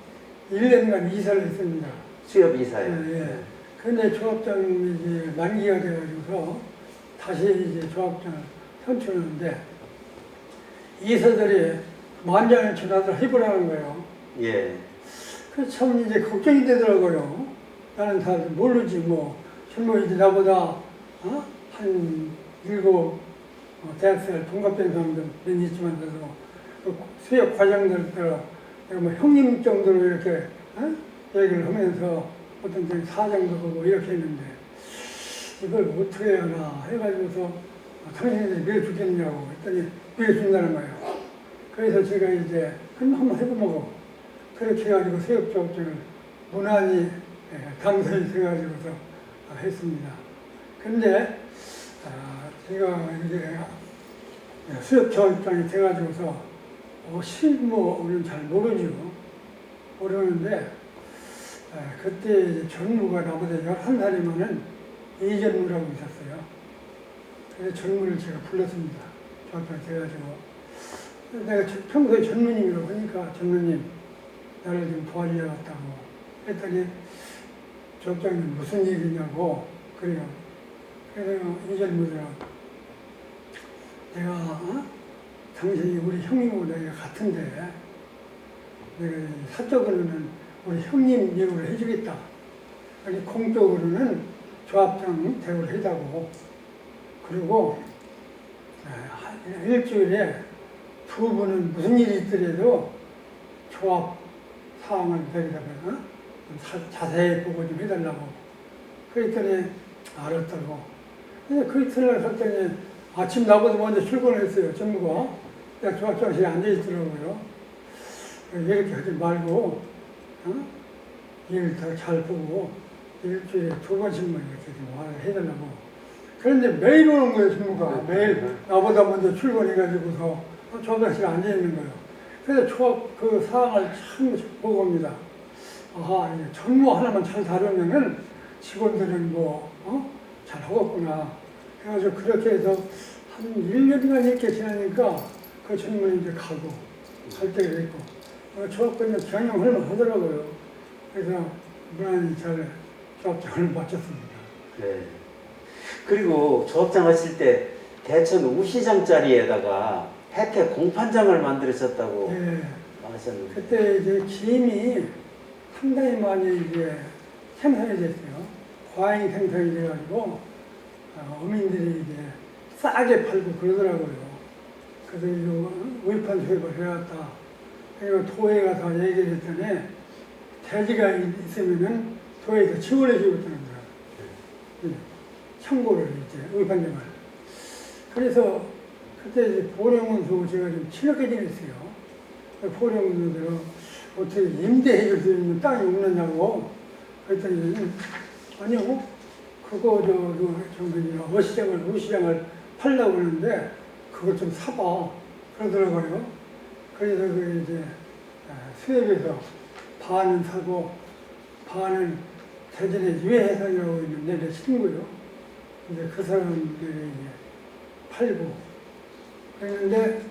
1년간 이사를 했습니다. 수협 이사요? 예, 예. 근데 조합장이 이제 만기가 돼가지고서 다시 이제 조합장을 선출하는데 이사들이 만장일 전화를 해보라는 거예요. 예. 그래서 참 이제 걱정이 되더라고요. 나는 다 모르지 뭐. 설마 이제 나보다 한 7 대학생 동갑된 사람들 몇 있지만서도 수협 과장들 내가 뭐 형님 정도로 이렇게 얘기를 하면서 어떤 때는 사장도 하고 이렇게 했는데 이걸 어떻게 해야 하나 해가지고서 당신들이 밀어주겠냐고 했더니 밀어준다는 거예요. 그래서 제가 이제 그럼 한번 해보자고 그렇게 해가지고 수협조합장을 무난히 당선이 돼가지고서 했습니다. 근데 제가 이제 수협조합장이 돼가지고서 실무는 잘 모르죠. 모르는데 그때 이제 전무가 나보다 11살이면은 이전무라고 있었어요. 그래서 전무를 제가 불렀습니다. 조합장 돼가지고 내가 평소에 전무님이라고 하니까 전무님 나를 좀 도와주려고 했더니 조합장님 무슨 일이냐고 그래요. 그래서 이전무더라 내가 당신이 우리 형님하고 내가 같은데 내가 사적으로는 우리 형님 예우를 해주겠다. 아니 공적으로는 조합장 대우를 해다고 그리고 일주일에 2번은 무슨 일이 있더라도 조합 사항을 내리다가 자세히 보고 좀 해달라고 그랬더니 알았다고. 근데 그 이튿날 갔더니 아침 나보다 먼저 출근을 했어요. 전무가. 내가 조합장실에 앉아있더라고요. 이렇게 하지 말고 일을 더 잘 보고 일주일에 2번씩만 이렇게 좀 말을 해달라고. 그런데 매일 오는 거예요. 전무가. 매일 나보다 먼저 출근해가지고서 조합장실에 앉아있는 거예요. 그래서 조합 그 사항을 참 보고 옵니다. 아하, 전무 하나만 잘 다루면은 직원들은 잘 하겠구나. 그래가지고 그렇게 해서 한 1년간 이렇게 지나니까 그 전무는 이제 가고, 갈 때가 됐고, 조합장은 경영을 하더라고요. 그래서 무난히 잘 조합장을 마쳤습니다. 네. 그리고 조합장 하실 때 대천 우시장 자리에다가 혜택 공판장을 만들으셨다고 네. 하셨는데. 그때 이제 김이 상당히 많이 이제 생산이 됐어요. 과잉 생산이 돼가지고 어민들이 이제 싸게 팔고 그러더라고요. 그래서 이거 의판 수입을 해왔다. 그리고 도에 가서 얘기를 했더니 돼지가 있으면은 도에서 지원해 주겠다는 거야. 청구를 이제 의판장을. 그래서 그때 이제 보령운수 제가 좀 친하게 지냈어요. 보령운수대로 어떻게 임대해 줄 수 있는 땅이 없느냐고 그랬더니 아니요 그거 어시장을 팔려고 하는데 그걸 좀 사봐 그러더라고요. 그래서 그 이제 수협에서 반은 사고 반은 대전에 유해해상이라고 있는데 내 친구요. 이제 그 사람들이 이제 팔고 그랬는데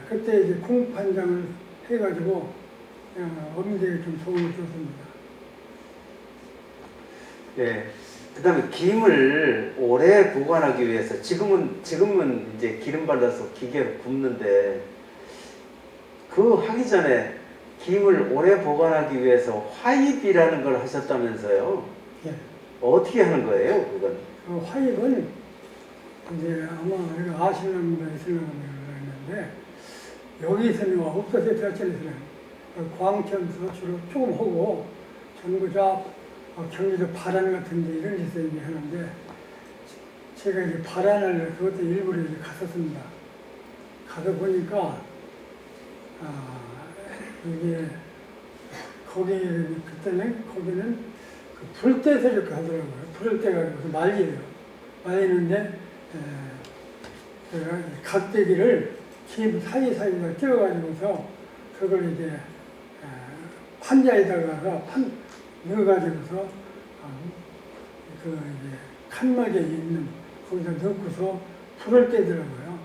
그때 이제 공판장을 해가지고 어민들에게 좀 도움을 줬습니다. 예. 그다음에 김을 오래 보관하기 위해서 지금은 이제 기름 발라서 기계로 굽는데 그 하기 전에 김을 오래 보관하기 위해서 화입이라는 걸 하셨다면서요? 예. 어떻게 하는 거예요, 그건? 그 화입은 이제 아마 이거 아시는 분도 있으려고 했는데 여기서는 없어서 대천에서는 광천에서 주로 조금 하고 전부자 경기도 바란 같은 데 이런 데서 이제 하는데 제가 이제 바란을 그것도 일부러 이제 갔었습니다. 가서 보니까 이게 거기 그때는 거기는 그 불때서 이렇게 하더라고요. 불을 때 가지고 말리래요. 말리는데 제가 각대기를 집 사이사이에 끼워가지고서 그걸 이제 판자에다가 넣어가지고서 그 이제 칸막에 있는 거기다 넣고서 불을 떼더라고요.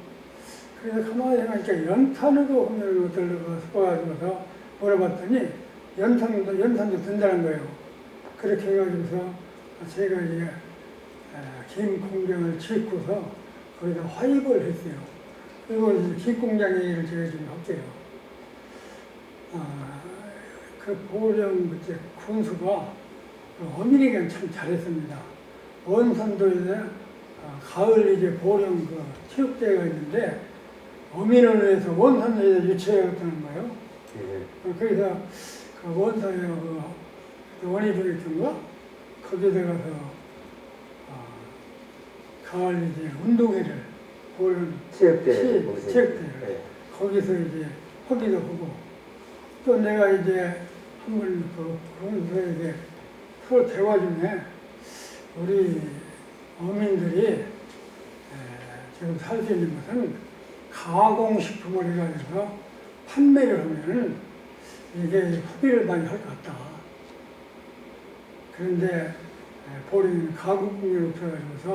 그래서 가만히 생각하니까 연탄으로 하면 어떨까 싶어가지고서 물어봤더니 연탄도 든다는 거예요. 그렇게 해가지고서 제가 이제 김 공장을 짓고서 거기다 화입을 했어요. 그리고 김 공장 얘기를 제가 좀 할게요. 그 보령 그때 군수가 어민에게는 참 잘했습니다. 원산도에 가을 이제 보령 그 체육대회가 있는데 어민원에서 원산도에 유치해야겠다는 거예요. 예. 그래서 그 원산에 그 원희중학교인가 거기에 가서 가을 이제 운동회를 보령 체육대회를 거기서 이제 하기도 하고 또 내가 이제 한번 그러면서 이제 서로 대화 중에 우리 어민들이 지금 살 수 있는 것은 가공식품을 해가지고 판매를 하면은 이게 소비를 많이 할 것 같다. 그런데 보리는 가공품이 없어가지고서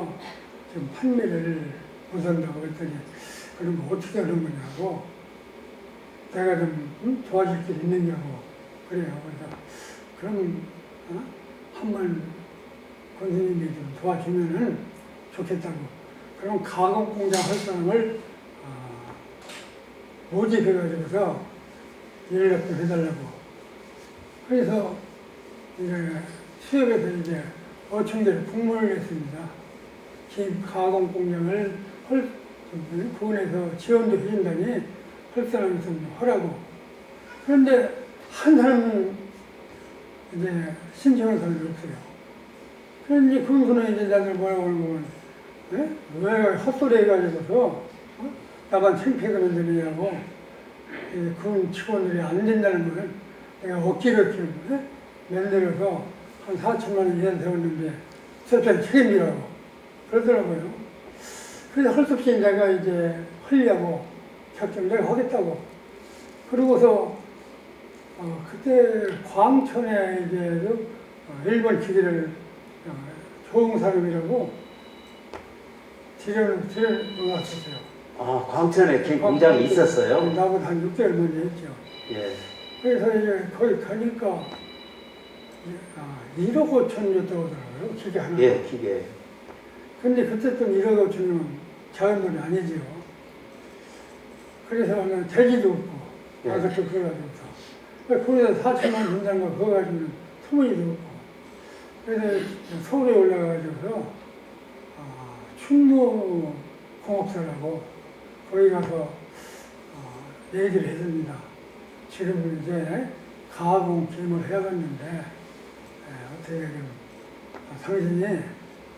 지금 판매를 못한다고 했더니 그럼 어떻게 하는 거냐고 내가 좀 도와줄 게 있느냐고 그래요. 그래서 그럼 한번 권수님이 좀 도와주면은 좋겠다고. 그럼 가공 공장 할 사람을 모집해가지고서 연락 좀 해달라고. 그래서 이제 수협에서 이제 어청대로 공문을 했습니다. 김 가공 공장을 군에서 지원도 해준다니 할 사람이 있으면 하라고. 그런데 한 사람은 이제 신청한 사람이 없어요. 그런데 군수는 이제 나들 뭐라고 하는 거면, 왜 헛소리 해가지고서, 나만 창피하게 만드느냐고, 군 직원들이 안 된다는 거는 내가 억지로 만들어서 한 4천만 원 이상 세웠는데, 저편 책임지라고. 그러더라고요. 그래서 할 수 없이 내가 이제 하려고 작정 내가 하겠다고. 그러고서 그때 광천에 이제 일본 기계를 좋은 사람이라고 들여놓았었어요. 아, 광천에 김 공장이 있었어요? 나보다 한 6개월 먼저 했죠. 예. 그래서 이제 거기 가니까 1억 5천이었다고 하더라고요. 기계 하나. 예, 기계. 근데 그때 또 1억 5천이면 작은 돈이 아니지요. 그래서 대지도 없고, 아까도 그래가지고서. 거기서 4천만 원 준다는 거 그거 가지고는 소문이도 없고. 그래서 서울에 올라가가지고서 충무 공업사라고 거기 가서 얘기를 했습니다. 지금 이제 가공 기임을 해야겠는데 어떻게 좀 당신이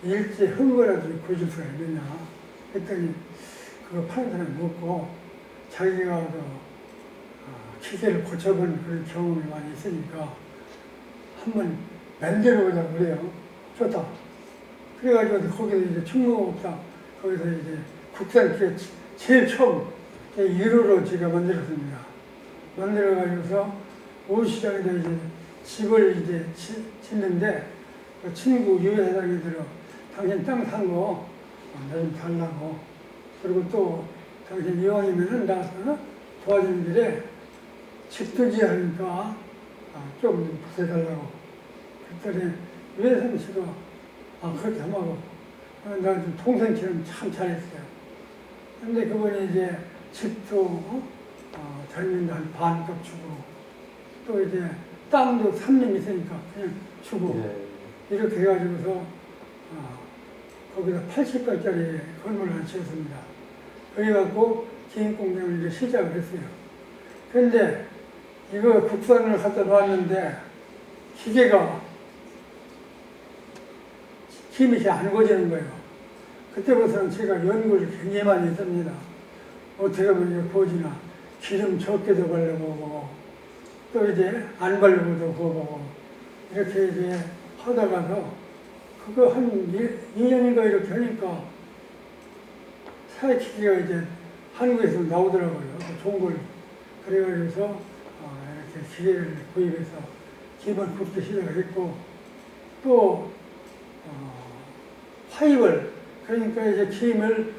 일제 흥거라도 구해줄 수가 있느냐 했더니 그거 파는 사람이 없고 자기가 기계를 고쳐본 그런 경험이 많이 있으니까 한번 만들어보자고 그래요. 좋다. 그래가지고 거기서 이제 충무공업사 거기서 이제 국산 기계 제일 처음 1호로 제가 만들었습니다. 만들어가지고서 오시장에다 이제 집을 이제 짓는데 그 친구 유회사장이 들어 당신 땅 산 거 나 좀 달라고 그리고 또 당신 이왕이면은 나서 도와주는 길에 집들지 하니까 좀 부숴달라고 그랬더니 유회사장 씨가 그렇게 하고 나 좀 동생처럼 참 잘했어요. 근데 그분이 이제 집도 젊은데 한 반값 주고 또 이제 땅도 3년 있으니까 그냥 주고 네. 이렇게 해가지고서 거기서 80평짜리 건물을 하나 지었습니다. 그래갖고 기인공장을 이제 시작을 했어요. 그런데 이거 국산을 갖다 놨는데 기계가 힘이 잘 안 고지는 거예요. 그때부터는 제가 연구를 굉장히 많이 했습니다. 어떻게 하면 이게 고지나 기름 적게도 발라보고 또 이제 안 바르고도 보고 이렇게 이제 하다가서 그거 한 2년인가 이렇게 하니까 사회기기가 이제 한국에서 나오더라고요. 좋은 걸. 그래가지고서 이렇게 기계를 구입해서 기본 굽기 시작을 했고 또 화입을 그러니까 이제 기임을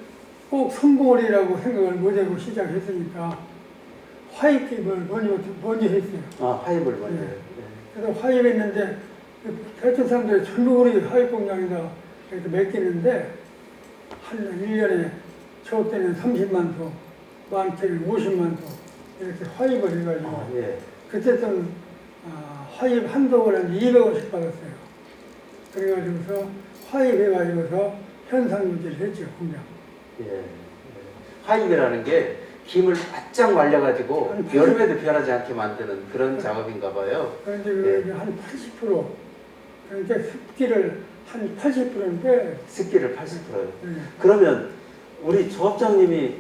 꼭 성공을이라고 생각을 못하고 시작했으니까 화입 기임을 먼저 했어요. 화입을 먼저. 네. 그래서 화입했는데 대천 사람들이 전부 우리 화입 공장에다 이렇게 맡기는데 한 1년에 저 때는 30만 도, 많게는 50만 도 이렇게 화입을 해가지고 예. 그때 좀 화입 한 도를 한 200원씩 받았어요. 그래가지고서 화입해가지고서 현상 유지를 했죠, 공장. 예. 화입이라는 게 김을 바짝 말려가지고 여름에도 변하지 않게 만드는 그런 작업인가 봐요. 그런데 한 80%, 그러니까 습기를 한 80%는 빼. 습기를 80%요. 그러면 우리 조합장님이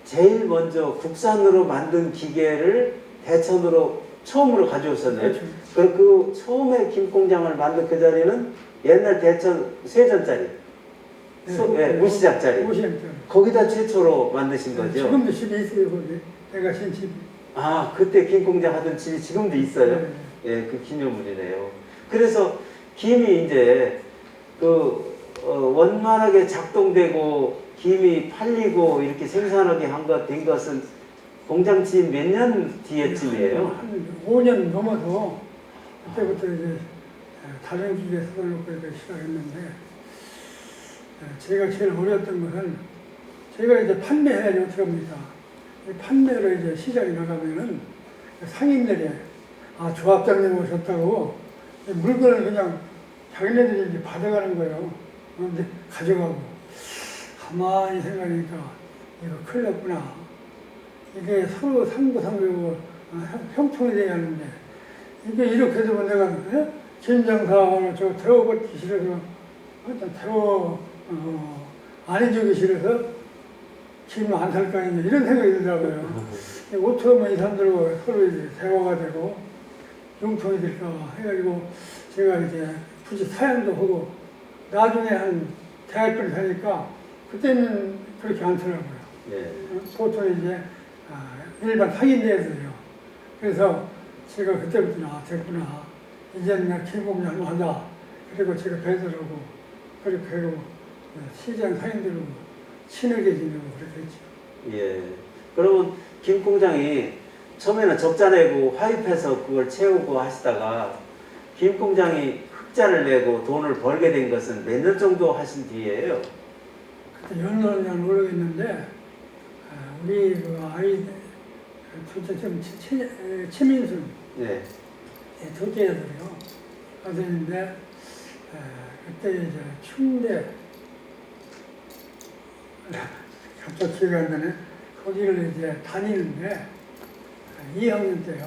제일 먼저 국산으로 만든 기계를 대천으로 처음으로 가져오셨네요. 그렇죠. 그 처음에 김공장을 만든 그 자리는 옛날 대천 세전짜리, 우시장짜리. 거기다 최초로 만드신 거죠? 지금도 집이 있어요, 거기. 내가 신 집이. 그때 김공장 하던 집이 지금도 있어요? 네. 예, 그 기념물이네요. 그래서 김이 이제 원만하게 작동되고 김이 팔리고 이렇게 생산하게 된 것은 공장 지은 몇 년 뒤에쯤이에요? 한 5년 넘어서 그때부터 이제 다른 기계 써놓고 이렇게 시작했는데 제가 제일 어려웠던 것은 제가 이제 판매해야지 어떻게 합니까? 판매로 이제 시장에 나가면은 상인들이 조합장님 오셨다고 물건을 그냥 자기네들이 이제 받아가는 거예요. 근데 가져가고 가만히 생각하니까 이거 큰일 났구나. 이게 서로 상부상조고 형통이 돼야 하는데 이게 이렇게 되면 내가 김장사를 태워버리기 싫어서 안 해주기 싫어서 김을 안 살까 이제 이런 생각이 들더라고요. 어떻게 하면 이 사람들과 서로 이제 대화가 되고 융통이 될까 해가지고 제가 이제 굳이 사양도 하고 나중에 한 대학교를 다니까 그때는 그렇게 않더라고요. 예. 보통 이제 일반 상인대에서요. 그래서 제가 그때부터 됐구나. 이제는 나 김공장을 하자. 그리고 제가 배설하고 그렇게 하고 시장 상인들하고 친하게 지내고 그렇게 했죠. 예. 그러면 김공장이 처음에는 적자 내고 화입해서 그걸 채우고 하시다가 김공장이 흑자를 내고 돈을 벌게 된 것은 몇 년 정도 하신 뒤에요? 그때 연로는 모르겠는데 우리 그 아이 둘째 최민순 네. 둘째 애들이요. 아들인데 그때 이제 충대 갑자기 기억이 안 나네. 거기를 이제 다니는데 2학년 때요.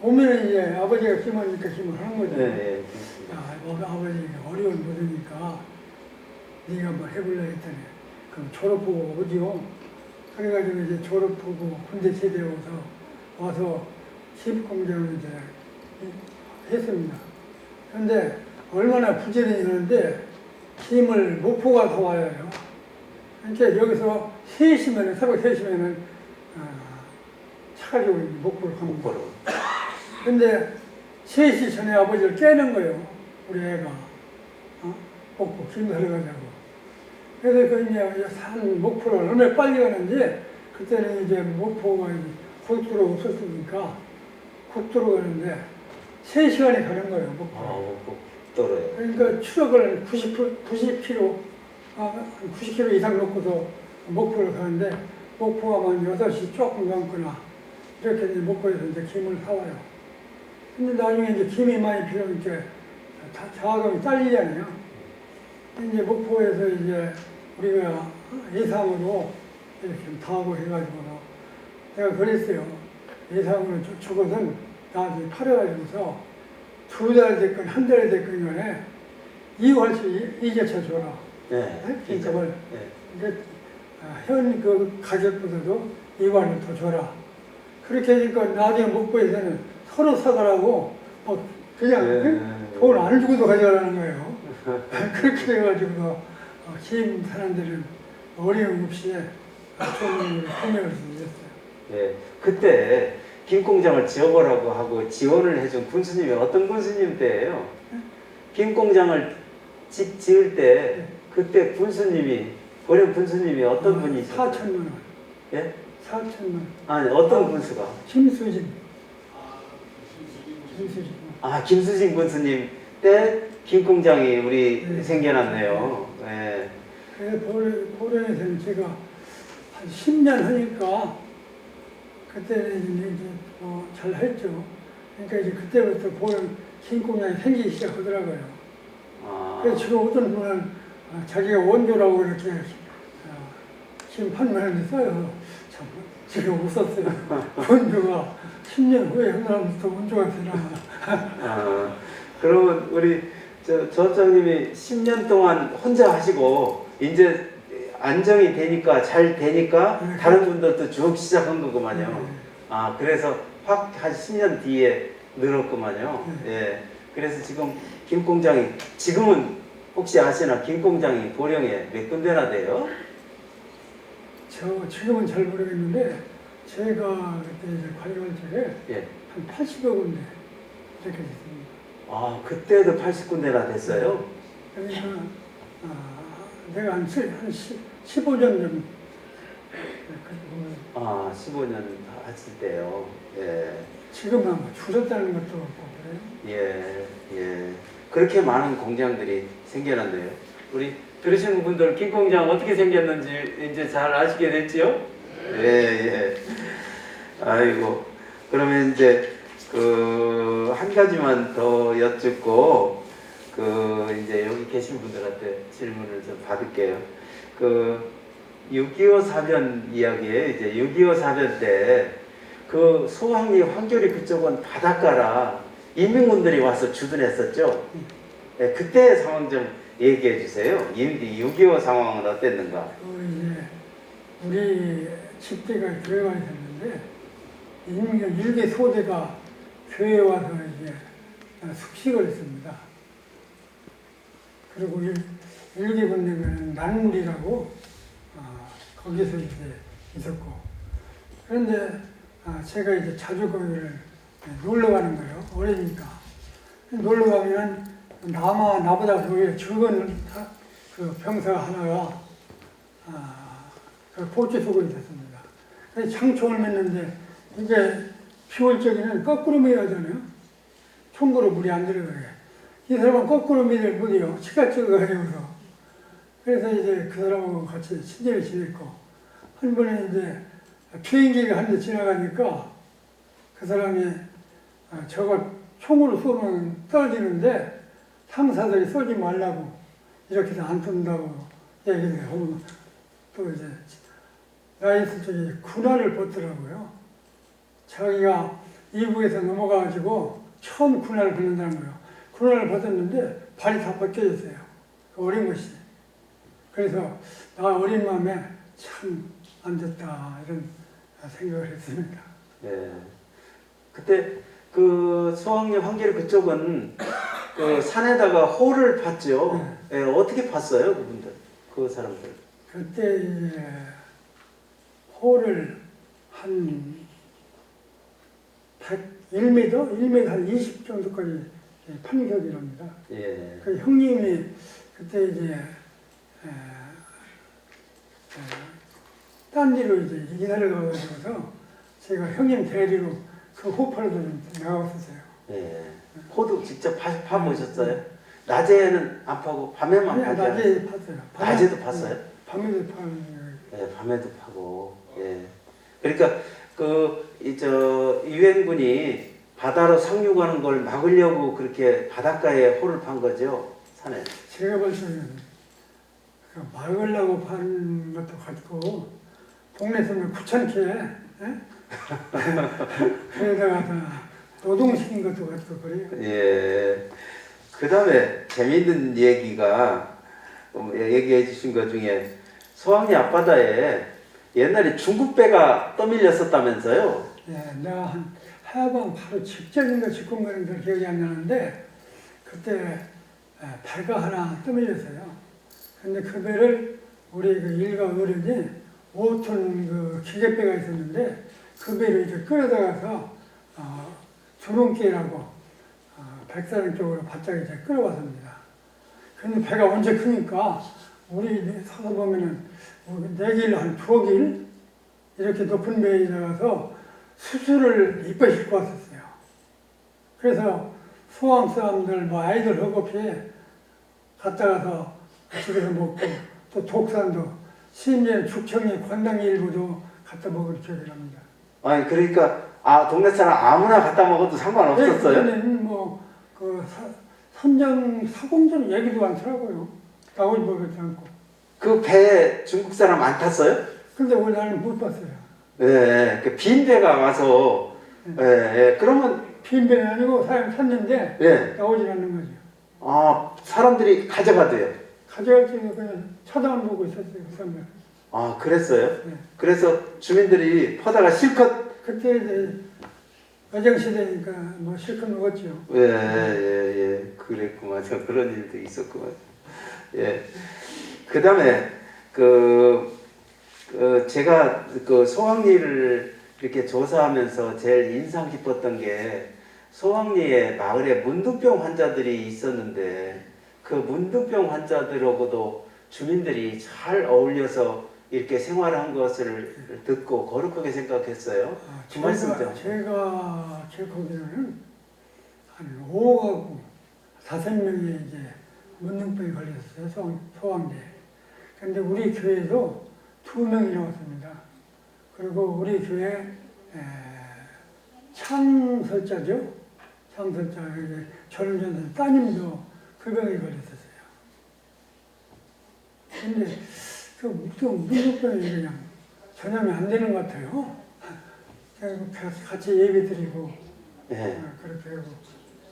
오면은 이제 아버지가 힘하니까 힘을 하는 거죠. 네, 야, 아버지가 어려운 노동이니까 네가 뭐 해볼래 했더니 그럼 졸업하고 오지요. 그래가지고 이제 졸업하고 군대 제대해서 와서 시립공장을 이제 했습니다. 그런데 얼마나 부지런했는데 짐을 목포가 더 와요. 그러니까 여기서 3시면은, 새벽 3시면은 차 가지고 목포를 가는 거예요. 근데 3시 전에 아버지를 깨는 거예요. 우리 애가. 목포 김사를 가자고. 그래서 그 이제 산 목포를 얼마나 빨리 가는지 그때는 이제 목포가 고속도로가 없었으니까 국도로 가는데 3시간이 가는 거예요. 목포로. 국도로요. 그러니까 추력을 90km 이상 놓고서 목포를 가는데 목포가 한 6시 조금 넘거나 이렇게 이제 목포에서 이제 김을 사와요. 근데 나중에 이제 김이 많이 필요하니까 자가금이 딸리잖아요. 이제 목포에서 이제 우리가 예상으로 이렇게 다 하고 해가지고 내가 그랬어요. 예상으로 저것은 나한테 팔아가지고서 2달 됐건 1달 됐건 간에 이용할 수 이자차 줘라. 네. 이자를. 네. 근데 현 그 가격보다도 이관을 더 줘라. 그렇게 하니까 나중에 목포에서는 서로 사가라고 그냥 돈 안 주고도 가져가라는 거예요. 그렇게 해가지고 시임 사람들은 어려움 없이 좋은 구매할 수 있었어요. 네. 그때 김공장을 지어보라고 하고 지원을 해준 군수님이 어떤 군수님 때예요? 김공장을 지을 때 그때 군수님이 고령 군수님이 어떤 분이셨어요? 4천만 원. 예? 4천만 원. 아니 어떤 군수가? 김수진. 김수진. 아 김수진 군수님 때 김공장이 우리 네. 생겨났네요. 네. 그래서 보령에서는 제가 한 10년 하니까 그때는 이제 잘 했죠. 그러니까 이제 그때부터 보령 김공장이 생기기 시작하더라고요. 그래서 지금 어떤 분은 자기가 원조라고 이렇게 지금 판매하는데 써요. 참, 지금 웃었어요. 원조가 10년 후에 한사람부터 원조가 되나. 그러면 우리 조합장님이 10년 동안 혼자 하시고 이제 안정이 되니까 잘 되니까 네. 다른 분들도 쭉 시작한 거구만요. 네. 그래서 확 한 10년 뒤에 늘었구만요. 네. 예. 그래서 지금 김공장이 지금은 혹시 아시나 김공장이 보령에 몇 군데나 돼요? 지금은 잘 모르겠는데 제가 그때 이제 관리할 적에 예. 한 80여 군데 이렇게 됐습니다. 그때도 80군데나 됐어요? 그러니까 내가 한 15년 전 15년 하실 때요. 예. 지금은 뭐 줄었다는 것도 없고 그래요. 예. 그렇게 많은 공장들이 생겨났네요. 우리 들으시는 분들 김공장 어떻게 생겼는지 이제 잘 아시게 됐지요? 예. 아이고. 그러면 이제 한 가지만 더 여쭙고 이제 여기 계신 분들한테 질문을 좀 받을게요. 6.25 사변 이야기에 이제 6.25 사변 때 소황리 황교리 그쪽은 바닷가라 인민군들이 와서 주둔했었죠. 네, 그때 상황 좀 얘기해 주세요. 6.25 상황은 어땠는가? 이제 우리 집대가 교회가 있었는데 인민군 일개 소대가 교회에 와서 이제 숙식을 했습니다. 그리고 일개 군대는 난물이라고 거기서 이제 있었고 그런데 제가 이제 자주 거기를 놀러 가는 거예요. 어리니까 놀러 가면 나보다 그게 적은 그 병사 하나가 그 보트 속에 있었습니다. 그래서 창총을 맸는데 이게 비올 적에는 거꾸로 매야 하잖아요. 총구로 물이 안 들어가게. 이 사람은 거꾸로 매를 못해요. 치가 찍어가지고서. 그래서 이제 그 사람하고 같이 친절히 지냈고 한 번에 이제 비행기가 한 대 지나가니까 그 사람이 저거 총으로 쏘면 떨어지는데 상사들이 쏘지 말라고 이렇게 해서 안 쏜다고 얘기를 하고 또 이제 라이스 쪽에 군화를 벗더라고요. 자기가 이북에서 넘어가가지고 처음 군화를 벗는다는 거예요. 군화를 벗었는데 발이 다 벗겨졌어요. 어린 것이. 그래서 나 어린 마음에 참 안 됐다 이런 생각을 했습니다. 예. 그때 그 소왕리 황길 그쪽은 그 산에다가 호를 팠죠. 예, 어떻게 팠어요, 그분들? 그 사람들? 그때 이제 호를 한 101m? 1m 한 20 정도까지 판 격이랍니다. 예. 그 형님이 그때 이제 딴 데로 이제 이사를 가가지고서 제가 형님 대리로 그 호파를 좀 나갔었어요. 예. 호도 직접 파보셨어요? 낮에는 안 파고 밤에만 아니, 파죠? 낮에 팠어요. 낮에도 팠어요? 밤에도 파는 예, 밤에도 파고. 예. 그러니까 유엔군이 바다로 상륙하는 걸 막으려고 그렇게 바닷가에 호를 판 거죠, 산에. 제가 볼 때는 막으려고 파는 것도 같고 동네 사람 귀찮게 그러다가 노동시킨 것도 같고 그래요. 예. 그 다음에 재미있는 얘기가 얘기해 주신 것 중에 소왕리 앞바다에 옛날에 중국 배가 떠밀렸었다면서요? 예, 내가 한 하여방 바로 직전인가 직후인가 기억이 안 나는데 그때 배가 하나 떠밀렸어요. 근데 그 배를 우리 그 일가 어른이 5톤 그 기계배가 있었는데 그 배를 이제 끌어다가서 주름길하고 백사령 쪽으로 바짝 이제 끌어왔습니다. 근데 배가 언제 크니까 우리 서서 보면은 네 길 한 2길 이렇게 높은 배에 나가서 수수를 이뻐 싣고 왔었어요. 그래서 소왕 사람들 뭐 아이들 허겁이 갔다 가서 집에서 먹고 또 독산도 심지어 죽청에 관당 일부도 갖다 먹을 기억이 납니다. 아니 그러니까 동네 사람 아무나 갖다 먹어도 상관없었어요? 네, 그때는 뭐그 선전 사공전 얘기도 많더라고요. 나오지 먹지 않고. 그 배에 중국 사람 안 탔어요? 근데 우리나라는 못 봤어요. 예, 그 빈 배가 와서 그러면 빈 배는 아니고 사람 탔는데 예, 나오지 않는 거죠. 사람들이 가져가대요. 가져갈 때는 그냥 쳐다만 보고 있었어요. 그 사람들. 그랬어요? 네. 그래서 주민들이 퍼다가 실컷 그때 이제 어정시대니까 뭐 실컷 먹었죠. 예, 그랬구만. 그런 일도 있었구만. 예. 그 다음에, 제가 그 소왕리를 이렇게 조사하면서 제일 인상 깊었던 게 소왕리에 마을에 문둥병 환자들이 있었는데 그 문둥병 환자들하고도 주민들이 잘 어울려서 이렇게 생활한 것을 듣고 거룩하게 생각했어요. 그 말씀이죠. 제가 기억하기로는 한 5가구 5명이 이제 문둥병이 걸렸어요. 소왕리에. 근데 우리 교회도 2명이 나왔습니다. 그리고 우리 교회 창설자죠. 창설자 전전 따님도 그 병이 걸렸었어요. 근데 그 문둥병이 그냥 전염이 안 되는 것 같아요. 같이 예배 드리고 그렇게 하고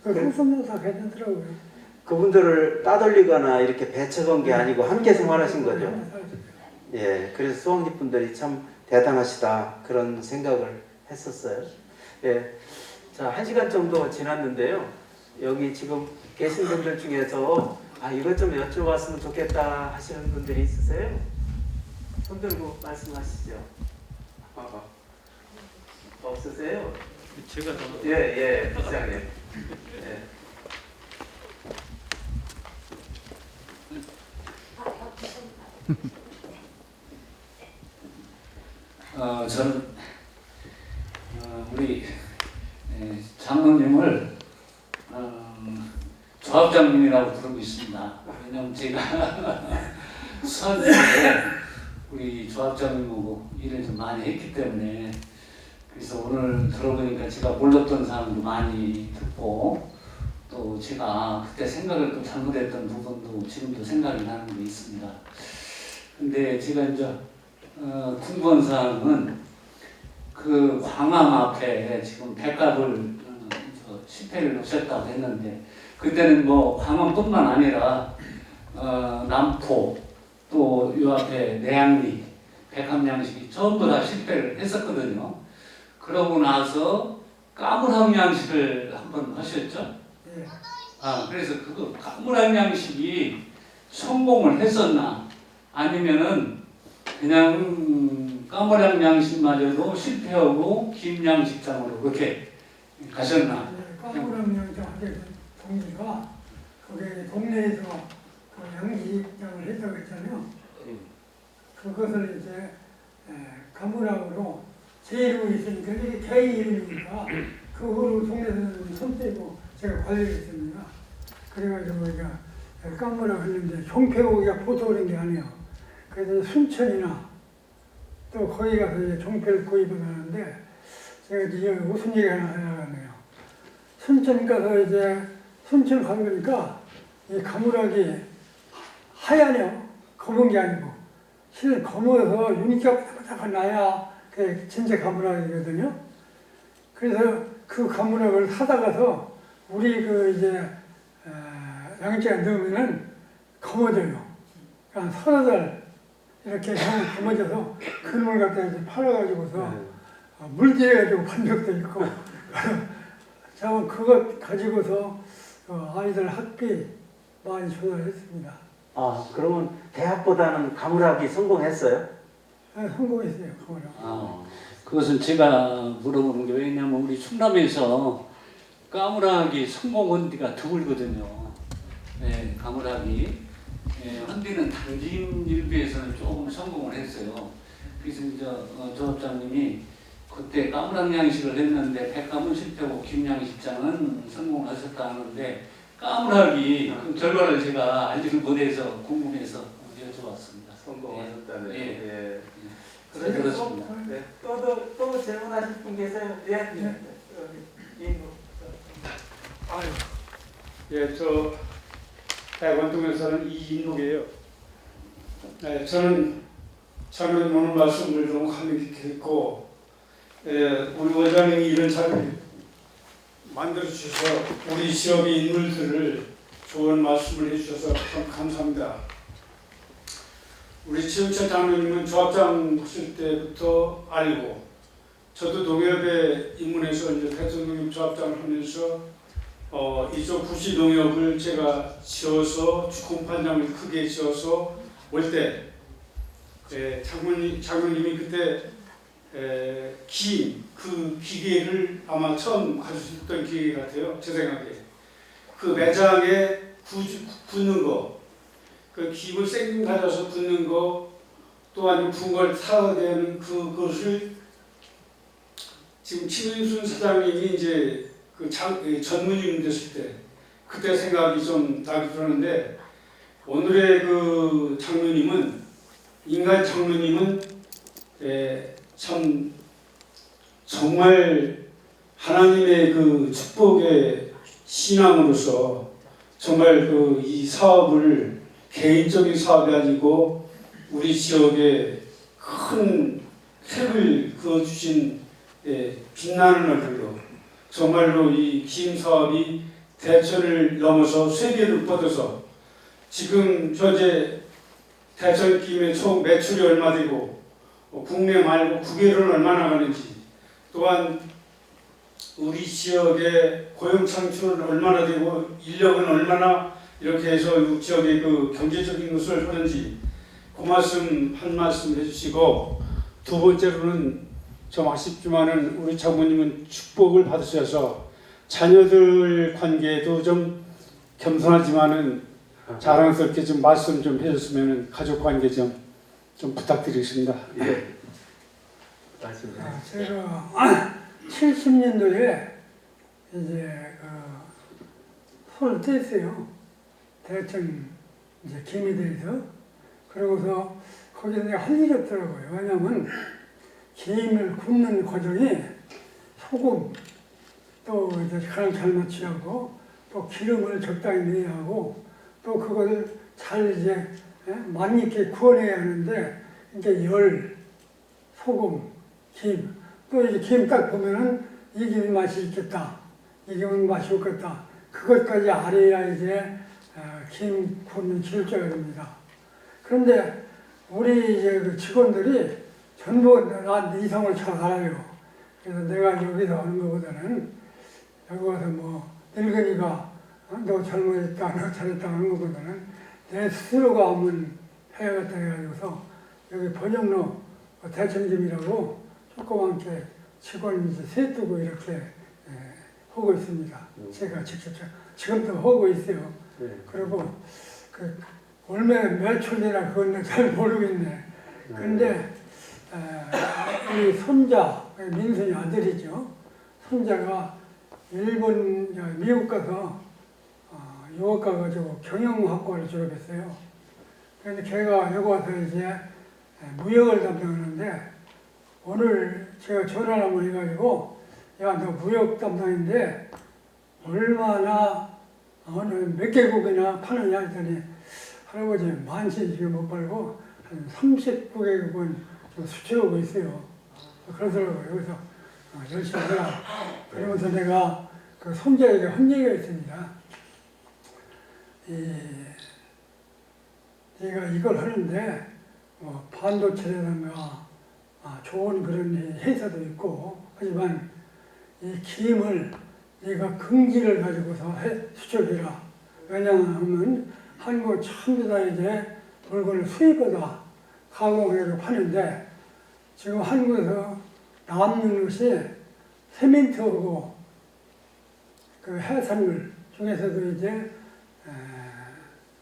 그성성사 괜찮더라고요. 그분들을 따돌리거나 이렇게 배척한 게 아니고 함께 생활하신 거죠. 예, 그래서 소왕리 분들이 참 대단하시다 그런 생각을 했었어요. 예, 자 1시간 정도 지났는데요. 여기 지금 계신 분들 중에서 이것 좀 여쭤봤으면 좋겠다 하시는 분들이 있으세요? 손 들고 말씀하시죠. 없으세요? 제가 더 예, 부장님. 예. 저는 우리 장로님을 조합장님이라고 부르고 있습니다. 왜냐하면 제가 수학에 우리 조합장님하고 일을 좀 많이 했기 때문에 그래서 오늘 들어보니까 제가 몰랐던 사람도 많이 듣고 또 제가 그때 생각을 또 잘못했던 부분도 지금도 생각이 나는 게 있습니다. 근데 제가 이제 궁금한 사항은 그 광암 앞에 지금 백합을 실패를 놓으셨다고 했는데 그때는 뭐 광암뿐만 아니라 남포 또 요 앞에 내양리 백합양식이 전부 다 실패를 했었거든요. 그러고 나서 까물함양식을 한번 하셨죠? 예. 그래서 그거 까물함양식이 성공을 했었나 아니면은 그냥 까물함양식마저도 실패하고 김양식장으로 그렇게 가셨나? 까무랑 양장하게 동기가 거기 동네에서 그 양식장을 했다고 했잖아요. 그것을 이제 가무락으로 제 이름이 있으니까 이게 개인 이름이니까 그 후로 동네에서는 손 떼고 제가 관리를 했습니다. 그래가지고 이제 까무락 했는데 종패고기가 보통 그런 게 아니에요. 그래서 순천이나 또 거기 가서 이제 종패를 구입을 하는데 제가 이제 무슨 얘기 하나 하냐면요. 순천 가서 이제 순천 가보니까 이 가무락이 하얀요. 검은 게 아니고 실은 검어서 윤기가 바닥바닥 나야 그게 진짜 가무락이거든요. 그래서 그 가무락을 사다가서 우리 그 이제 양지에 넣으면은 검어져요. 한 서너 달 이렇게 검어져서 그 놈을 갖다 이제 팔아가지고서 물질해가지고 판 적도 있고 저는 그것 가지고서 아이들 학비 많이 조달했습니다. 그러면 대학보다는 가물학이 성공했어요? 네, 성공했어요, 가무락. 그것은 제가 물어보는 게 왜냐면 우리 충남에서 까물학이 성공한 데가 드물거든요. 네, 가물학이 한디는 당진 일부에서는 조금 성공을 했어요. 그래서 이제 조합장님이 그때 까물학 양식을 했는데 백합은 실패하고 김양식장은 성공하셨다 하는데 까물학이 그 결과를 제가 알지를 못해서 궁금해서 여쭤봤습니다. 성공하셨다네. 예. 그렇습니다. 네. 또 질문하실 분 계세요? 예. 예, 저 대관동에 사는 이인욱이에요. 네, 저는 장로님 오늘 말씀을 너무 감명깊게 듣고 우리 원장님이 이런 자리를 만들어 주셔서 우리 지역의 인물들을 좋은 말씀을 해주셔서 참 감사합니다. 우리 지영철 장로님은 조합장 하실 때부터 알고 저도 농협에 입문해서 이제 대통령 조합장을 하면서 이쪽 구시 농협을 제가 지어서 주공판장을 크게 지어서 올 때 장로님이 그때 그 기계를 아마 처음 가지셨던 기계 같아요. 제 생각에 그 매장에 붓는 거, 그 김을 생김 가져서 붓는 거, 또 아니면 붓걸 사야 되는 그것을 지금 김윤순 사장님이 이제 그 전무님 됐을 때 그때 생각이 좀 나기 그러는데 오늘의 그 장로님은 인간 장로님은 참 정말 하나님의 그 축복의 신앙으로서 정말 그 이 사업을 개인적인 사업이 아니고 우리 지역에 큰 획을 그어 주신 빛나는 얼굴로 정말로 이 김 사업이 대천을 넘어서 세계를 뻗어서 지금 현재 대천 김의 총 매출이 얼마 되고 국내 말고 국외로는 얼마나 가는지 또한 우리 지역의 고용 창출은 얼마나 되고 인력은 얼마나 이렇게 해서 이 지역의 그 경제적인 것을 하는지 그 말씀 한 말씀 해주시고 두 번째로는 좀 아쉽지만은 우리 장모님은 축복을 받으셔서 자녀들 관계도 좀 겸손하지만은 자랑스럽게 좀 말씀 좀 해줬으면 가족 관계 좀 부탁드리겠습니다. 예. 맞습니다. 제가 70년도에 이제 손을 뗐어요. 대천 이제 김해대에서. 그러고서 거기서 내가 할 일이 없더라고요. 왜냐면 김을 굽는 과정이 소금 또 이제 간을 잘 맞추고 또 기름을 적당히 내야 하고 또 그걸 잘 이제 맛있게 구워내야 하는데 이제 열 소금, 김, 또 이제 김 딱 보면은 이 김이 맛이 있겠다, 이 김은 맛이 없겠다. 그것까지 알아야 이제 김 굽는 기술자가 됩니다. 그런데 우리 이제 그 직원들이 전부 나 이성을 잘 알아요. 그래서 내가 여기서 하는 것보다는 여기 와서 뭐 늙은이가 너 잘못했다, 너 잘했다 하는 것보다는 내 스스로가 한번 해야겠다 해가지고서 여기 번영로 대청김이라고 조그맣게 직원 이제 세 두고 이렇게 하고 있습니다. 제가 직접 지금도 하고 있어요. 네. 그리고 그 얼마 매출이나 그건 잘 모르겠네. 근데 우리 손자, 민순이 아들이죠. 손자가 미국 가서 유학 가가지고 경영학과를 졸업했어요. 그런데 걔가 여기 와서 이제 무역을 담당하는데 오늘 제가 전화를 한번 해가지고 야, 너 무역 담당인데 얼마나 어느 몇 개국이나 파느냐 했더니 할아버지 많지 지금 못 팔고 한 39개국은 수출하고 있어요. 그러더라고요. 그래서 열심히 해라. 그러면서 내가 그 손자에게 한 얘기가 있습니다. 내가 이걸 하는데 반도체라든가 좋은 그런 회사도 있고 하지만 이 김을 네가 긍지를 가지고서 수출해라. 왜냐하면 한국 전부 다 이제 물건을 수입하다 가공해서 파는데 지금 한국에서 남는 것이 세멘트하고 그 해산물 중에서도 이제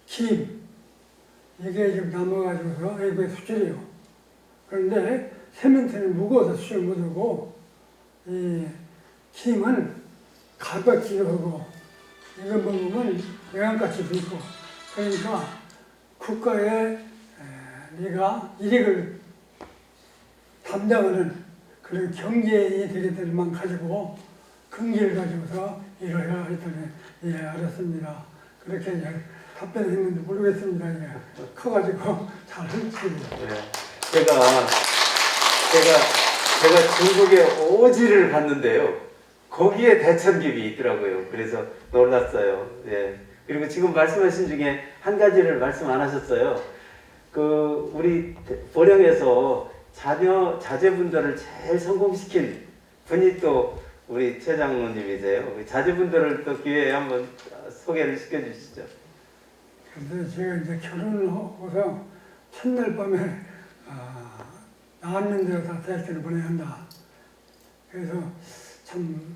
김 이게 지금 남아가지고서 외국에 수출이요. 그런데 세멘트는 무거워서 수출 못하고 이 김은 가볍기도 하고 이거 먹으면 영양가치도 있고 그러니까 국가에 네가 일익을 담당하는 그런 경제인들만 가지고 긍지를 가지고서 일을 해야 했더니 예 알았습니다. 그렇게 이제 답변을 했는데 모르겠습니다. 예. 커가지고 잘 했습니다. 네. 제가 중국에 오지를 갔는데요. 거기에 대천김이 있더라고요. 그래서 놀랐어요. 예. 그리고 지금 말씀하신 중에 한 가지를 말씀 안 하셨어요. 그 우리 보령에서 자제분들을 제일 성공시킨 분이 또 우리 최 장로님이세요. 자제분들을 또 기회에 한번 소개를 시켜주시죠. 근데 제가 이제 결혼을 하고서 첫날 밤에 나왔는 데로 다 대학교를 보내야 한다. 그래서 참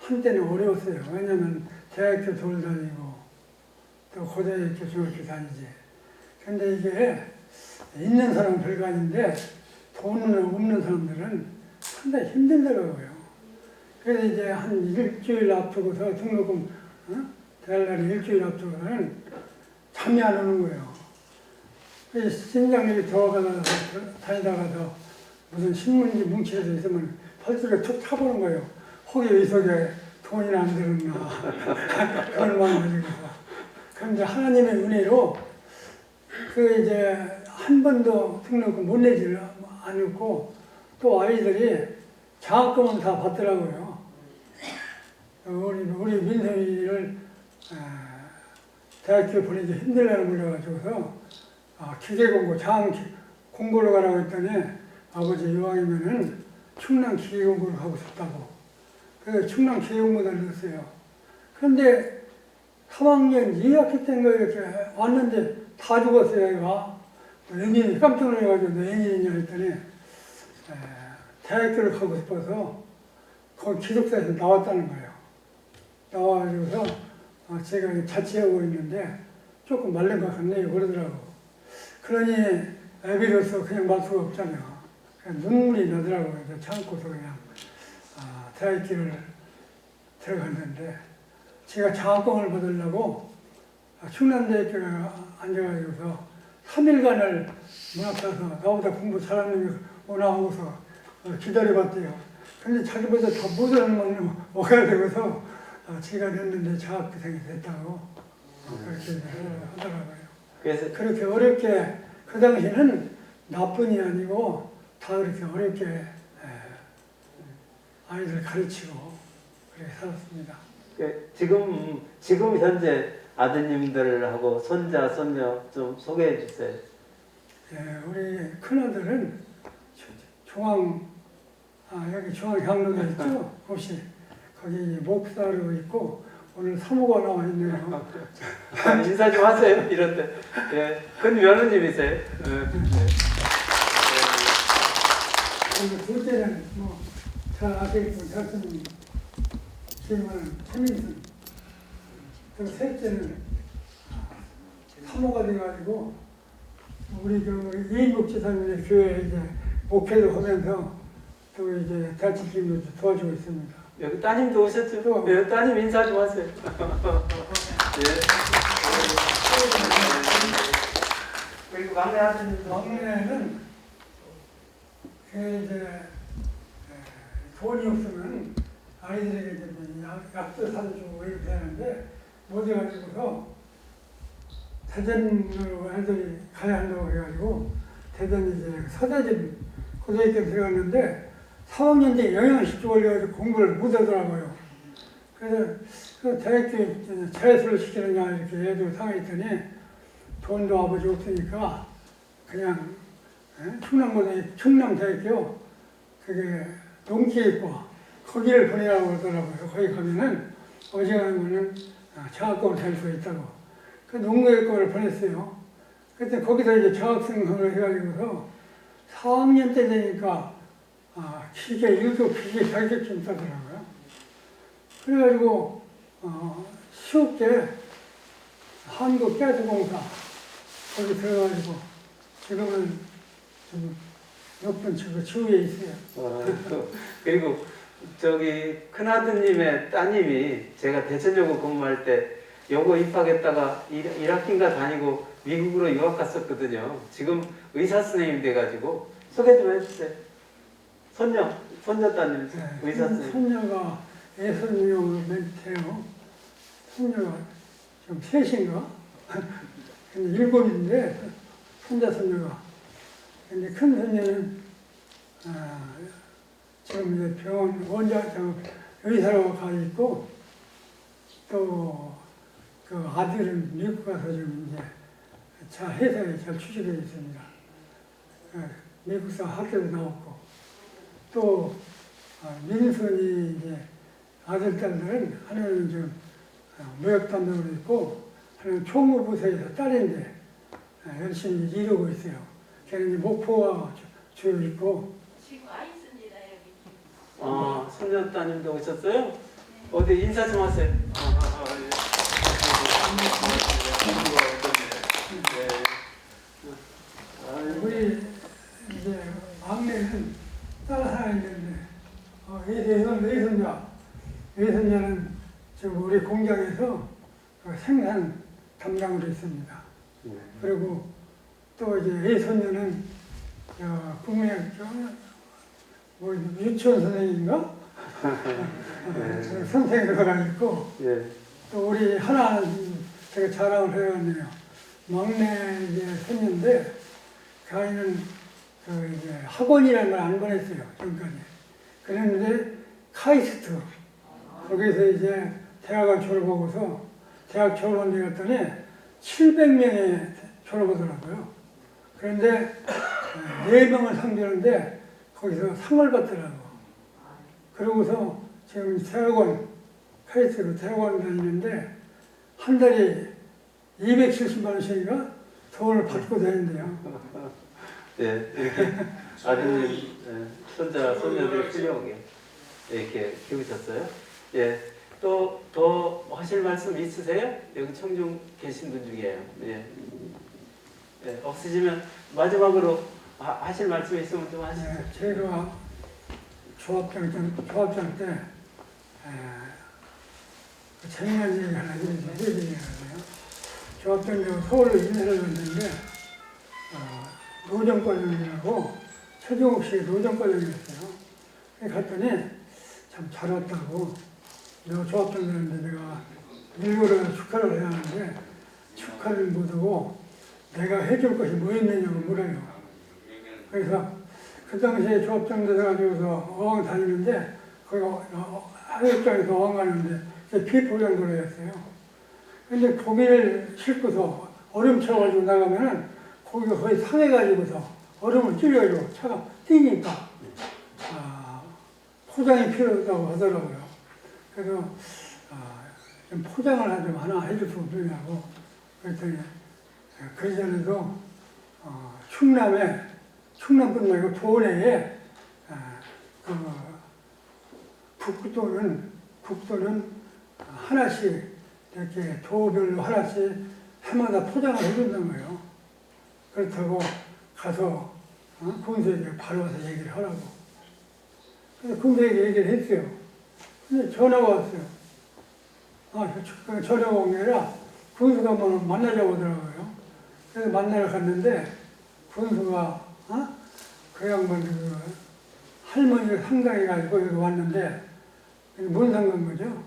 한때는 어려웠어요. 왜냐하면 대학교 돌다니고 또 고등학교 중학교 다니지. 근데 이게 있는 사람은 별거 아닌데 돈은 없는 사람들은 상당히 힘들더라고요. 그래서 이제 한 일주일 앞두고서 등록금 될 날이 일주일 앞두고서는 잠이 안 오는 거예요. 그래서 신장님이 다니다가서 무슨 신문지 뭉치에서 있으면 펄스를 툭 타보는 거예요. 혹이 의석에 돈이 안 들었나 그런 마음이 들어서. 그런데 하나님의 은혜로 그 이제 한 번도 등록금 못 내지 않고 또 아이들이 장학금은 다 받더라고요. 우리 민성이를 대학교 보내기 힘들다는 몰라가지고서 기계공고 장 공부를 가라고 했더니 아버지 이왕이면은 충남 기계공고를 가고 싶다고. 그래서 충남 기계공고를 넣었어요. 그런데 3학년 2학기 때인가 이렇게 왔는데 다 죽었어요, 얘가. 애인이 깜짝 놀라가지고 너 애인이냐 했더니 대학교를 가고 싶어서 거기 기숙사에서 나왔다는 거예요. 나와가지고서 제가 자취하고 있는데 조금 말른 것 같네요 그러더라고. 그러니 애비로서 그냥 말 수가 없잖아요. 그냥 눈물이 나더라고요. 참고서 그냥 대학교를 들어갔는데 제가 장학금을 받으려고 충남대학교에 앉아가지고서 3일간을 문 앞에서 나보다 공부 잘하는 놈이 오나 하고서 기다려봤대요. 근데 자기보다 더 못하는 놈이 먹어야 되고서 제가 됐는데 장학생이 됐다고 그렇게 하더라고요. 그래서 그렇게 어렵게 그 당시에는 나뿐이 아니고 다 그렇게 어렵게 아이들 가르치고 그렇게 살았습니다. 지금 현재 아드님들하고 손자, 손녀 좀 소개해 주세요. 우리 큰아들은 여기 중앙향로가 있죠? 혹시 거기 목사로 있고 오늘 사모가 나와 있네요. 인사 좀 하세요. 이런데. 예, 큰 며느님이세요. 그리고 둘째는 잘 아시겠지만 잘쓰는 기임은 최민순. 그리고 셋째는 사모가 돼가지고 우리 이인국 지사님의 교회 이제 목회도 하면서 또 이제 대치기도 도와주고 있습니다. 여기 따님도 오셨죠? 예, 따님 인사 좀 하세요. 예. 그리고 막내 아드님도. 막내는 이제 돈이 없으면 아이들에게 좀 약도 사주고 이렇게 하는데 못 해가지고서 대전으로 애들이 가야 한다고 해가지고 대전 이제 서대진 고등학교 들어갔는데 4학년 때 영양식 올려가지고 공부를 못하더라고요. 그래서 그 대학교에 재수를 시키느냐 이렇게 애들 상했더니 돈도 아버지 없으니까 그냥 충남대학교 그게 농기계과 거기를 보내라고 그러더라고요. 거기 가면은 어지간하면은 장학금을 달 수 있다고. 그 농기계과를 보냈어요. 그때 거기서 이제 장학생을 해가지고서 4학년 때 되니까 기계 1급, 기계 100개쯤 따더라고요. 그래가지고 쉽게 한국가스공사 거기 들어가지고 지금은 좀 높은 지위에 있어요. 그리고 저기 큰아드님의 따님이 제가 대전여고 근무할 때 여고 입학했다가 1학기인가 다니고 미국으로 유학 갔었거든요. 지금 의사 선생님 돼가지고 소개 좀 해주세요. 손녀 따님 의사 선생님. 손녀가 애손녀 멘트예요. 손녀가 지금 셋인가? 근데 7인데 손녀가. 근데 큰 손녀는 지금 이제 병원 의사로 가 있고 또 그 아들은 미국 가서 지금 이제 회사에 잘 취직해 있습니다. 미국사 학교도 나왔고 또 민선이 이제 아들 딸들은 하나는 지금 무역 담당으로 있고 하나는 총무부서에서 딸인데 열심히 이루고 있어요. 걔는 이제 목포와 주로 있고. 지금 와 있습니다 여기. 손녀 따님도 오셨어요? 어디 인사 좀 하세요. 우리 이제 막내는 딸 하나 있는데 외손자는 지금 우리 공장에서 생산 담당으로 있습니다. 그리고 또 이제 외손녀는 유치원 선생님인가? 선생으로 가 있고 또 우리 하나 제가 자랑을 해왔네요. 막내 이제 손녀인데 그 아이는 이제 학원이라는 걸 안 보냈어요 지금까지. 그랬는데 카이스트 거기서 이제 대학을 졸업하고서 대학 졸업원에 갔더니 700명이 졸업하더라고요. 그런데 4명을 상대하는데 거기서 상을 받더라고. 그러고서 지금 대학원 카이스트 대학원 다니는데 한 달에 270만 원씩인가 돈을 받고 다닌대요. 네, 이렇게 아드님, 손자, 손녀들 훌륭하게 이렇게 키우셨어요. 예, 또 더 하실 말씀 있으세요? 여기 청중 계신 분 중에요. 예. 예, 없으시면 마지막으로 하실 말씀 있으면 좀 하시죠. 네, 제가 조합장 때 재미난 얘기 하나 해드리려고요. 조합장님 서울로 인사를 갔는데 노정과장이라고 최종욱 씨 노정과장이었어요. 갔더니 참 잘 왔다고 내가 조합장이었는데 내가 일부러 축하를 해야 하는데 축하를 못하고 내가 해줄 것이 뭐 있느냐고 물어요. 그래서 그 당시에 조합장 돼가지고서 어항 다니는데 거기 하역장에서 어항 가는데 비포장 도로였어요. 근데 고기를 싣고서 얼음 쳐가지고 나가면은 고기가 거의 상해가지고서 얼음을 찔려가지고 차가 뛰니까 포장이 필요하다고 하더라고요. 그래서 좀 포장을 좀 하나 해줄 수 없느냐고 그랬더니 그 전에도 충남뿐 말고 도내에 국도는 하나씩 이렇게 도별로 하나씩 해마다 포장을 해준다는 거예요. 그렇다고 가서 군수에게 바로 와서 얘기를 하라고. 그래서 군수에게 얘기를 했어요. 근데 전화가 왔어요. 전화가 온 게 아니라 군수가 한번 만나자고 하더라고요. 그래서 만나러 갔는데 군수가 그 양반 할머니를 상당해가지고 여기 왔는데 뭔 상관 거죠?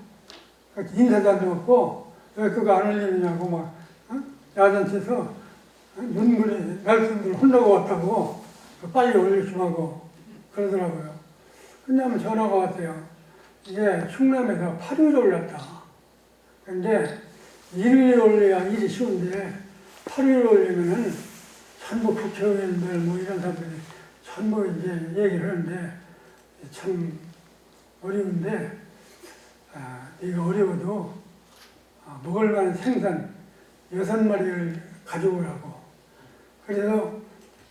인사도 안 해놓고 왜 그거 안 올리느냐고 막 야단쳐서 눈물이 말씀들 혼나고 왔다고 빨리 올리시라고 그러더라고요. 근데 한번 전화가 왔어요. 이게 충남에서 8위로 올랐다. 근데 1위로 올려야 일이 쉬운데 8위로 올리면은 전부 국회의원들 뭐 이런 사람들이 전부 이제 얘기를 하는데 참 어려운데 이거 어려워도 먹을 만한 생선 6마리를 가져오라고. 그래서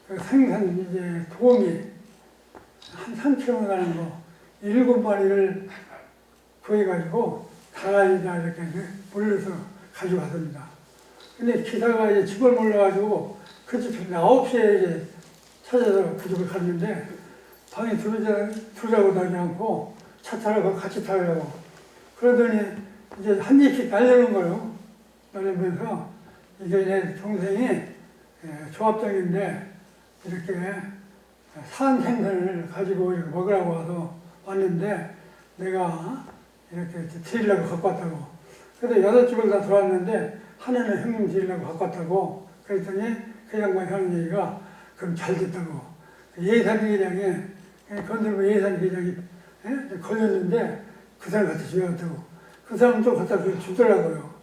그 생선 이제 도움이 한 3kg 가는 거 7마리를 구해가지고 다라이다 이렇게 몰려서 가져왔습니다. 근데 기사가 이제 집을 몰라가지고 그 집에 9시에 이제 찾아서 그 집을 갔는데 방에 들어가고 다니지 않고 차 타라고 같이 타려고 그러더니 이제 한 입씩 날리는 거예요. 날리면서 이게 내 동생이 조합장인데 이렇게 산 생선을 가지고 이렇게 먹으라고 와서 왔는데 내가 이렇게 드리려고 갖고 왔다고. 그래서 6집을 다 들어왔는데 하나는 형님 드리려고 갖고 왔다고. 그랬더니 그 양반이 하는 얘기가 그럼 잘 됐다고. 예산회장에 건들고 예산회장이 걸렸는데 그 사람 갖다 줘야겠다고. 그 사람 또 갖다 주더라고요.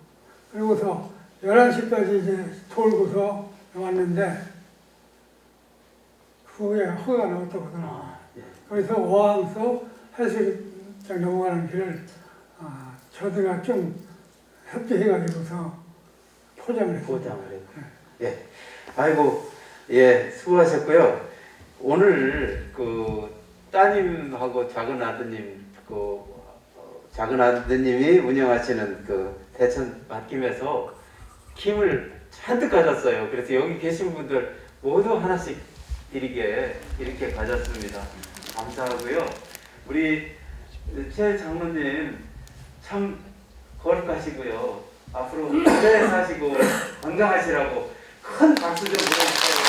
그리고서 11시까지 이제 돌고서 왔는데 그 후에 허가 나왔다고 하더라고요. 거기서 어항서 해수욕장 넘어가는 길을 저희가 좀 협조해가지고서 포장을 했어요. 포장을 했고. 예. 아이고, 예, 수고하셨고요. 오늘 그 따님하고 작은 아드님이 운영하시는 그 대천 맡김에서 김을 잔뜩 가졌어요. 그래서 여기 계신 분들 모두 하나씩 드리게 이렇게 가졌습니다. 감사하고요. 우리 최 장로님 참 거룩하시고요. 앞으로 오래 사시고 건강하시라고 큰 박수 좀 보내주세요.